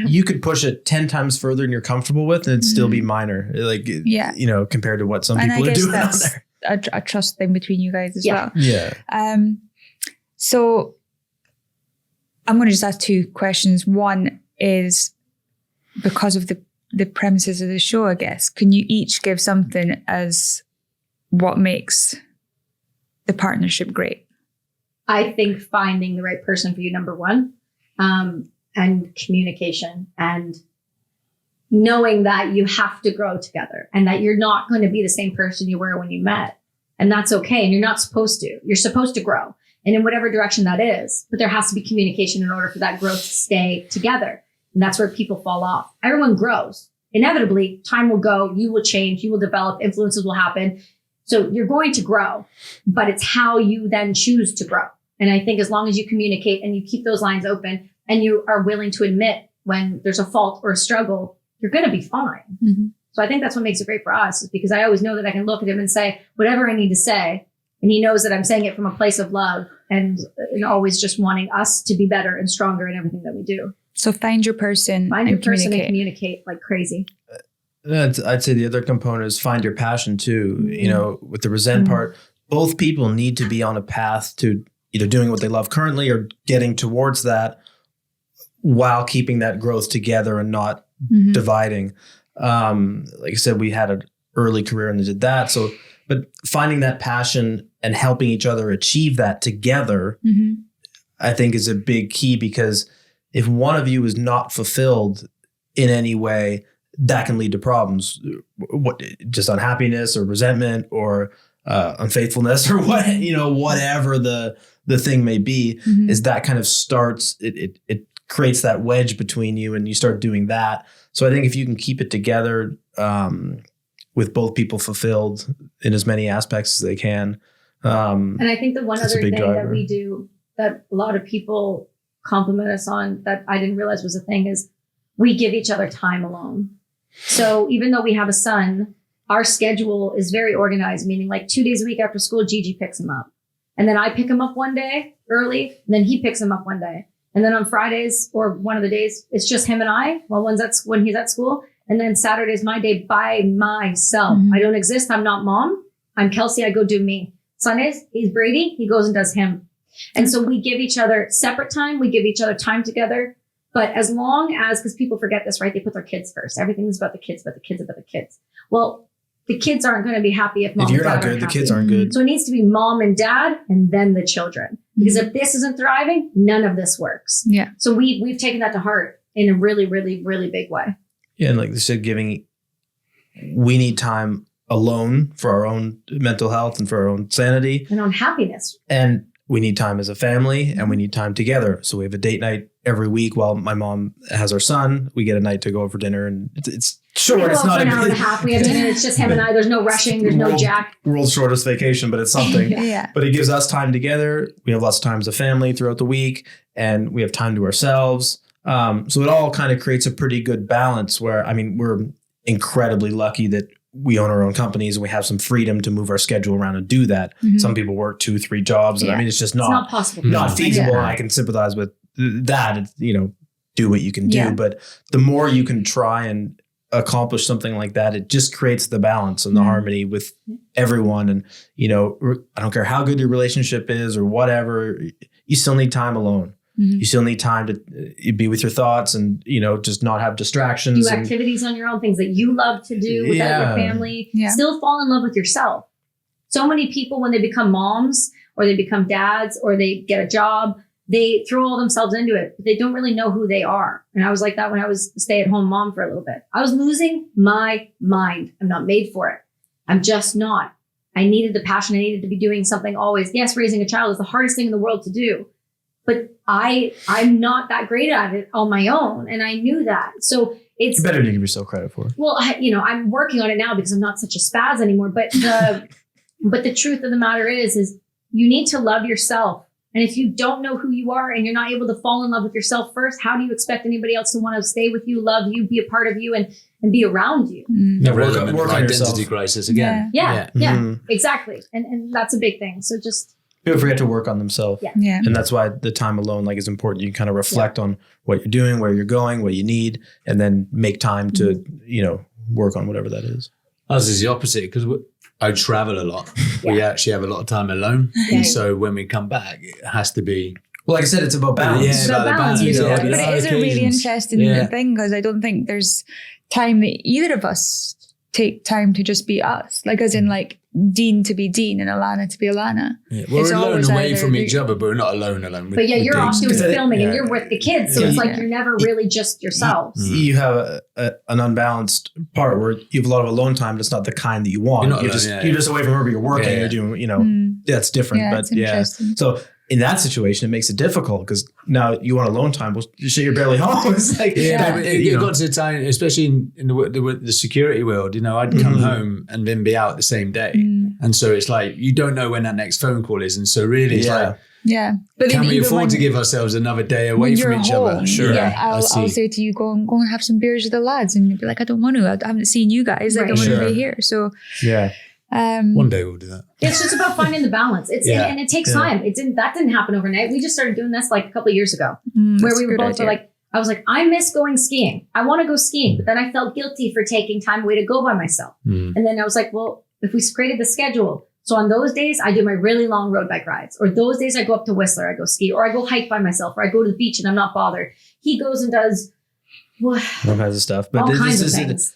you could push it 10 times further than you're comfortable with, and it'd still be minor. Like, compared to what some people are doing out there. A trust thing between you guys as well. Yeah. So I'm going to just ask two questions. One is because of the premises of the show, I guess. Can you each give something as what makes the partnership great? I think finding the right person for you, number one, and communication and knowing that you have to grow together and that you're not going to be the same person you were when you met. And that's okay. And you're not supposed to. You're supposed to grow. And in whatever direction that is, but there has to be communication in order for that growth to stay together. And that's where people fall off. Everyone grows. Inevitably, time will go, you will change, you will develop, influences will happen. So you're going to grow, but it's how you then choose to grow. And I think as long as you communicate and you keep those lines open and you are willing to admit when there's a fault or a struggle, you're going to be fine. Mm-hmm. So I think that's what makes it great for us, is because I always know that I can look at him and say whatever I need to say. And he knows that I'm saying it from a place of love and always just wanting us to be better and stronger in everything that we do. So find your person and communicate like crazy. I'd say the other component is find your passion too. Mm-hmm. With the resent part, both people need to be on a path to either doing what they love currently or getting towards that while keeping that growth together and not dividing. Like I said, we had an early career and they did that. So, but finding that passion and helping each other achieve that together, I think is a big key, because if one of you is not fulfilled in any way, that can lead to problems, just unhappiness or resentment or unfaithfulness or whatever the thing may be, is that kind of starts, it creates that wedge between you and you start doing that. So I think if you can keep it together with both people fulfilled in as many aspects as they can, And I think the one other thing driver. that we do that a lot of people compliment us on that I didn't realize was a thing is we give each other time alone. So even though we have a son, our schedule is very organized, meaning like 2 days a week after school, Gigi picks him up. And then I pick him up one day early, and then he picks him up one day. And then on Fridays or one of the days, it's just him and I when he's at school. And then Saturday's my day by myself. I don't exist. I'm not mom. I'm Kelsi. I go do me. Sundays, he's Brady. He goes and does him. And so we give each other separate time. We give each other time together. But as long as, because people forget this, right? They put their kids first. Everything's about the kids, about the kids, about the kids. Well, the kids aren't going to be happy if mom and dad you're not good, the kids aren't good. So it needs to be mom and dad and then the children. Because if this isn't thriving, none of this works. Yeah. So we've taken that to heart in a really, really, really big way. Yeah, and like they said, we need time alone for our own mental health and for our own sanity. And on happiness. And we need time as a family and we need time together. So we have a date night every week while my mom has our son. We get a night to go out for dinner, and it's short. It's not an hour and a half. We have dinner. It's just him and I. There's no rushing. There's no Jack. World's shortest vacation, but it's something. Yeah. But it gives us time together. We have lots of time as a family throughout the week, and we have time to ourselves. So it all kind of creates a pretty good balance where, I mean, we're incredibly lucky that we own our own companies and we have some freedom to move our schedule around and do that. Some people work 2-3 jobs. And I mean, it's just not possible. Not feasible. And I can sympathize with that. It's, do what you can do. But the more you can try and accomplish something like that, it just creates the balance and the harmony with everyone. And, I don't care how good your relationship is or whatever, you still need time alone. You still need time to be with your thoughts and, just not have distractions. Do activities on your own, things that you love to do without your family. Still fall in love with yourself. So many people, when they become moms or they become dads or they get a job, they throw all themselves into it, but they don't really know who they are. And I was like that when I was a stay-at-home mom for a little bit. I was losing my mind. I'm not made for it. I'm just not. I needed the passion. I needed to be doing something always. Yes, raising a child is the hardest thing in the world to do. But I'm not that great at it on my own. And I knew that. So it's better to give yourself credit for it. Well, I'm working on it now because I'm not such a spaz anymore. But the truth of the matter is you need to love yourself. And if you don't know who you are and you're not able to fall in love with yourself first, how do you expect anybody else to want to stay with you, love you, be a part of you and be around you? Work on identity crisis again. Yeah. Exactly. And that's a big thing. So just people forget to work on themselves. Yeah. And that's why the time alone is important. You kind of reflect on what you're doing, where you're going, what you need, and then make time to, work on whatever that is. Ours is the opposite because I travel a lot. We actually have a lot of time alone. And so when we come back, it has to be. Well, like I said, it's about balance. It's about balance. But it is a really interesting thing because I don't think there's time that either of us take time to just be us. Like as in like Dean to be Dean and Alana to be Alana. Yeah. We're alone away from each other, but we're not alone. But you're off doing filming and you're with the kids. So it's like you're never really just yourselves. You have an unbalanced part where you have a lot of alone time, but it's not the kind that you want. You're just away from wherever you're working. You're doing, that's different. So in that situation, it makes it difficult because now you want alone time. Well, you're barely home. It's like, it got to the time, especially in the security world, I'd come home and then be out the same day. And so it's like, you don't know when that next phone call is. And so really it's like, but can we afford to give ourselves another day away from each other? Sure. I'll say to you, go and have some beers with the lads. And you'd be like, I don't want to. I haven't seen you guys. Like, I want to be here. So, one day we'll do that. It's just about finding the balance. And it takes time. That didn't happen overnight. We just started doing this like a couple of years ago, where we were both like, I was like, I miss going skiing. I want to go skiing, but then I felt guilty for taking time away to go by myself. And then I was like, well, if we created the schedule, so on those days I do my really long road bike rides, or those days I go up to Whistler, I go ski, or I go hike by myself, or I go to the beach and I'm not bothered. He goes and does all kinds of stuff, but all kinds of things.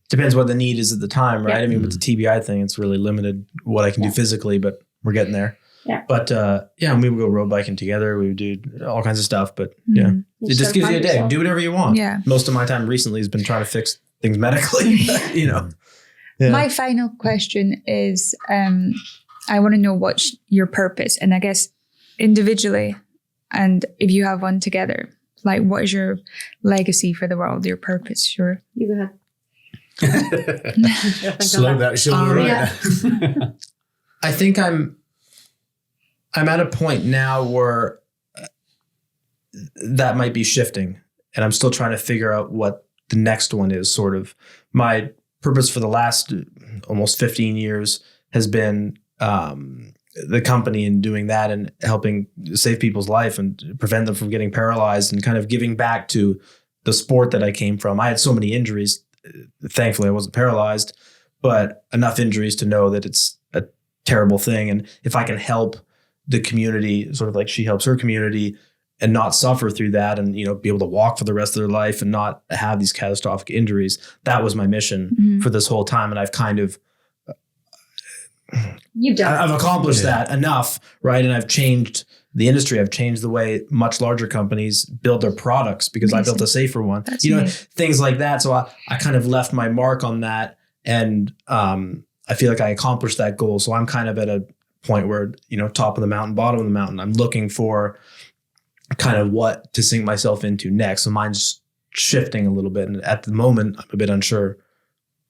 Depends what the need is at the time, right? I mean, with the TBI thing, it's really limited what I can do physically, but we're getting there. Yeah. But we would go road biking together. We would do all kinds of stuff, but it just gives you a day. Yourself. Do whatever you want. Yeah. Most of my time recently has been trying to fix things medically, Yeah. My final question is, I want to know what's your purpose, and I guess individually, and if you have one together, like what is your legacy for the world? Your purpose, sure. You go ahead. Slow that shoulder right now. I think I'm I'm at a point now where that might be shifting, and I'm still trying to figure out what the next one is. Sort of my purpose for the last almost 15 years has been the company and doing that and helping save people's life and prevent them from getting paralyzed and kind of giving back to the sport that I came from. I had so many injuries. Thankfully, I wasn't paralyzed, but enough injuries to know that it's a terrible thing. And if I can help the community, sort of like she helps her community, and not suffer through that, and be able to walk for the rest of their life and not have these catastrophic injuries, that was my mission for this whole time. And I've kind of I've accomplished that enough, right? And I've changed the industry. I've changed the way much larger companies build their products because I built a safer one. That's things like that. So I kind of left my mark on that, and I feel like I accomplished that goal. So I'm kind of at a point where, top of the mountain, bottom of the mountain. I'm looking for kind of what to sink myself into next. So mine's shifting a little bit. And at the moment, I'm a bit unsure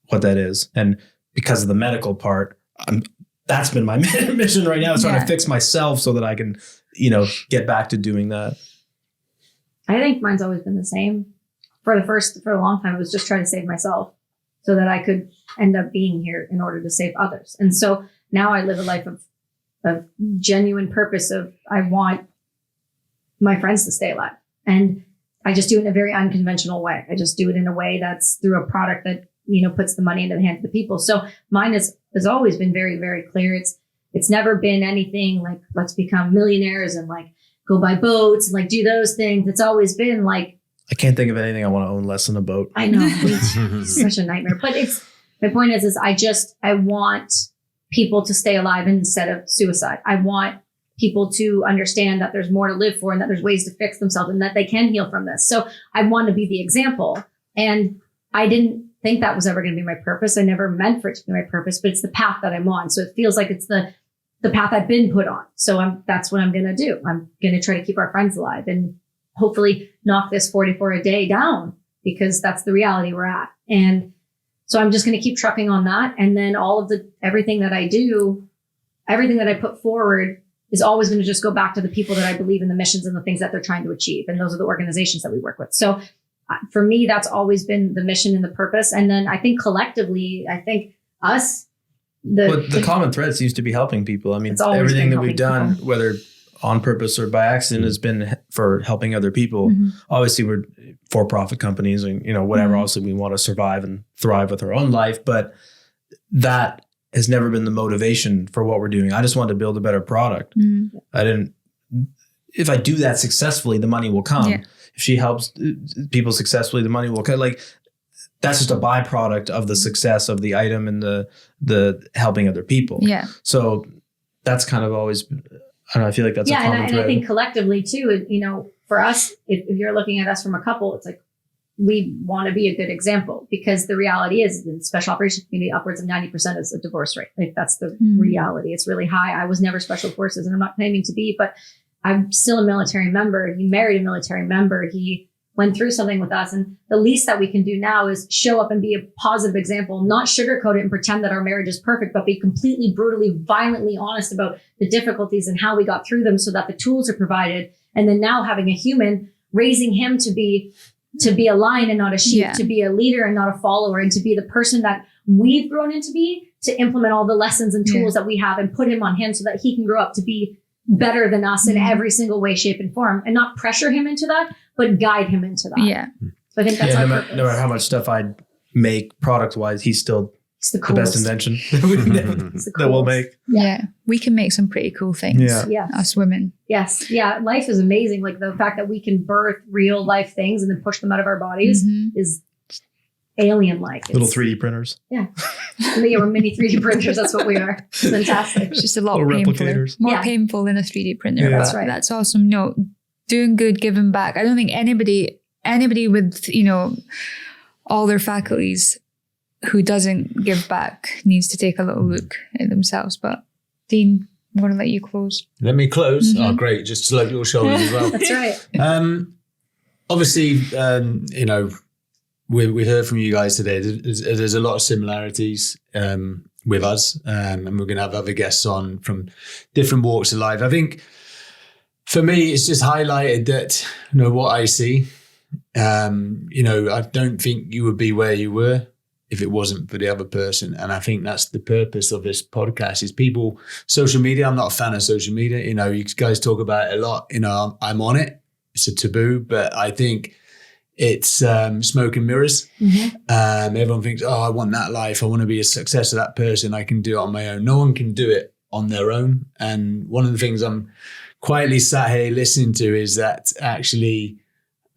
what that is. And because of the medical part, that's been my mission right now, is trying to fix myself so that I can, get back to doing that. I think mine's always been the same. For a long time, it was just trying to save myself so that I could end up being here in order to save others. And so now I live a life of genuine purpose of, I want my friends to stay alive. And I just do it in a very unconventional way. I just do it in a way that's through a product that, puts the money into the hands of the people. So mine has always been very, very clear. It's never been anything like, let's become millionaires and like go buy boats and like do those things. It's always been like, I can't think of anything I want to own less than a boat. I know. It's such a nightmare. But my point is I want people to stay alive instead of suicide. I want people to understand that there's more to live for and that there's ways to fix themselves and that they can heal from this. So I want to be the example. And I didn't think that was ever going to be my purpose. I never meant for it to be my purpose, but it's the path that I'm on. So it feels like it's the path I've been put on. So that's what I'm going to do. I'm going to try to keep our friends alive and hopefully knock this 44 a day down, because that's the reality we're at. And so I'm just going to keep trucking on that. And then everything that I do, everything that I put forward is always going to just go back to the people that I believe in, the missions and the things that they're trying to achieve. And those are the organizations that we work with. So for me, that's always been the mission and the purpose. And then I think collectively, us, the common thread seems to be helping people. I mean, everything that we've done, whether on purpose or by accident, has been for helping other people. Obviously, we're for-profit companies and, whatever. Obviously, we want to survive and thrive with our own life, but that has never been the motivation for what we're doing. I just wanted to build a better product. If I do that successfully, the money will come. Yeah. If she helps people successfully, the money will come. Like, that's just a byproduct of the success of the item and the helping other people. Yeah. So that's kind of always, I don't know, I feel like that's a common thread. And I think collectively too, for us, if you're looking at us from a couple, it's like, we want to be a good example, because the reality is in the special operations community, upwards of 90% is a divorce rate. Like, that's the reality. It's really high. I was never special forces, and I'm not claiming to be, but I'm still a military member. He married a military member. He went through something with us. And the least that we can do now is show up and be a positive example, not sugarcoat it and pretend that our marriage is perfect, but be completely, brutally, violently honest about the difficulties and how we got through them, so that the tools are provided. And then now having a human, raising him to be a lion and not a sheep, to be a leader and not a follower, and to be the person that we've grown into be, to implement all the lessons and tools that we have and put him on him so that he can grow up to be better than us in every single way, shape, and form, and not pressure him into that, but guide him into that. Yeah. So I think that's our purpose. No matter how much stuff I make product wise, he's still the best invention that we'll make. Yeah. We can make some pretty cool things. Yeah. Us women. Yes. Yeah. Life is amazing. Like, the fact that we can birth real life things and then push them out of our bodies is alien-like. Little 3D printers. Yeah. We're mini 3D printers. That's what we are. It's fantastic. It's just a lot painful. More painful than a 3D printer. Yeah. That's right. That's awesome. No, doing good, giving back. I don't think anybody with, all their faculties who doesn't give back needs to take a little look at themselves. But Dean, I'm going to let you close. Let me close? Oh, great. Just to slope your shoulders as well. That's right. Obviously, we heard from you guys today. There's a lot of similarities with us, and we're going to have other guests on from different walks of life. I think for me, it's just highlighted that, what I see. I don't think you would be where you were if it wasn't for the other person. And I think that's the purpose of this podcast is social media. I'm not a fan of social media. You guys talk about it a lot. I'm on it. It's a taboo, but I think it's smoke and mirrors. Everyone thinks, I want that life. I want to be a success of that person. I can do it on my own. No one can do it on their own. And one of the things I'm quietly sat here listening to is that actually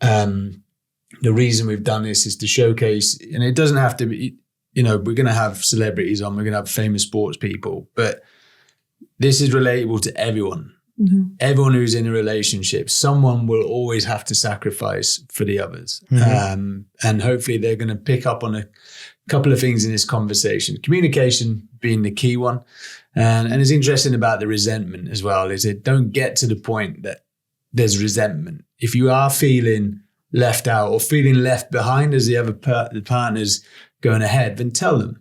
the reason we've done this is to showcase, and it doesn't have to be, we're going to have celebrities on, we're going to have famous sports people, but this is relatable to everyone. Everyone who's in a relationship, someone will always have to sacrifice for the others. And hopefully they're going to pick up on a couple of things in this conversation. Communication being the key one. And it's interesting about the resentment as well, is it don't get to the point that there's resentment. If you are feeling left out or feeling left behind as the other the partner's going ahead, then tell them.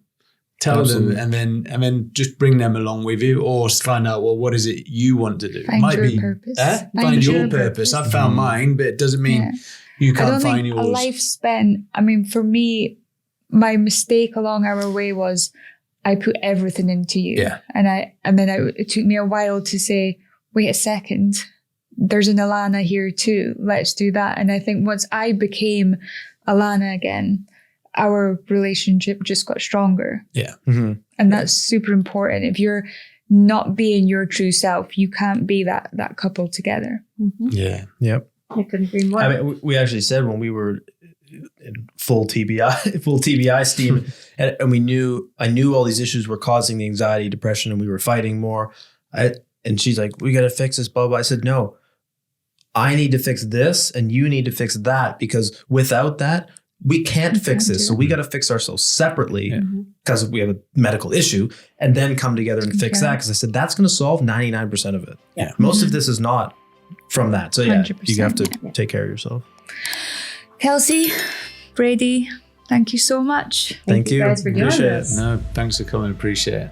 Absolutely. them, and then just bring them along with you, or find out, well, what is it you want to do? Find your purpose. Find your purpose. I've found mine, but it doesn't mean you can't find yours. A life spent. For me, my mistake along our way was I put everything into you, it took me a while to say, wait a second, there's an Alana here too. Let's do that. And I think once I became Alana again, our relationship just got stronger. Yeah. And that's super important. If you're not being your true self, you can't be that couple together. Yeah. Yep. I couldn't agree more. We actually said when we were in full TBI steam, and I knew all these issues were causing the anxiety, depression, and we were fighting more. And she's like, we got to fix this, blah, blah. I said, no, I need to fix this and you need to fix that, because without that, we can't fix this. So we got to fix ourselves separately because we have a medical issue, and then come together and fix that. Because I said, that's going to solve 99% of it. Yeah. Most of this is not from that. So yeah, 100%. you have to take care of yourself. Kelsi, Brady, thank you so much. Thank you guys for doing this. No, thanks for coming. Appreciate it.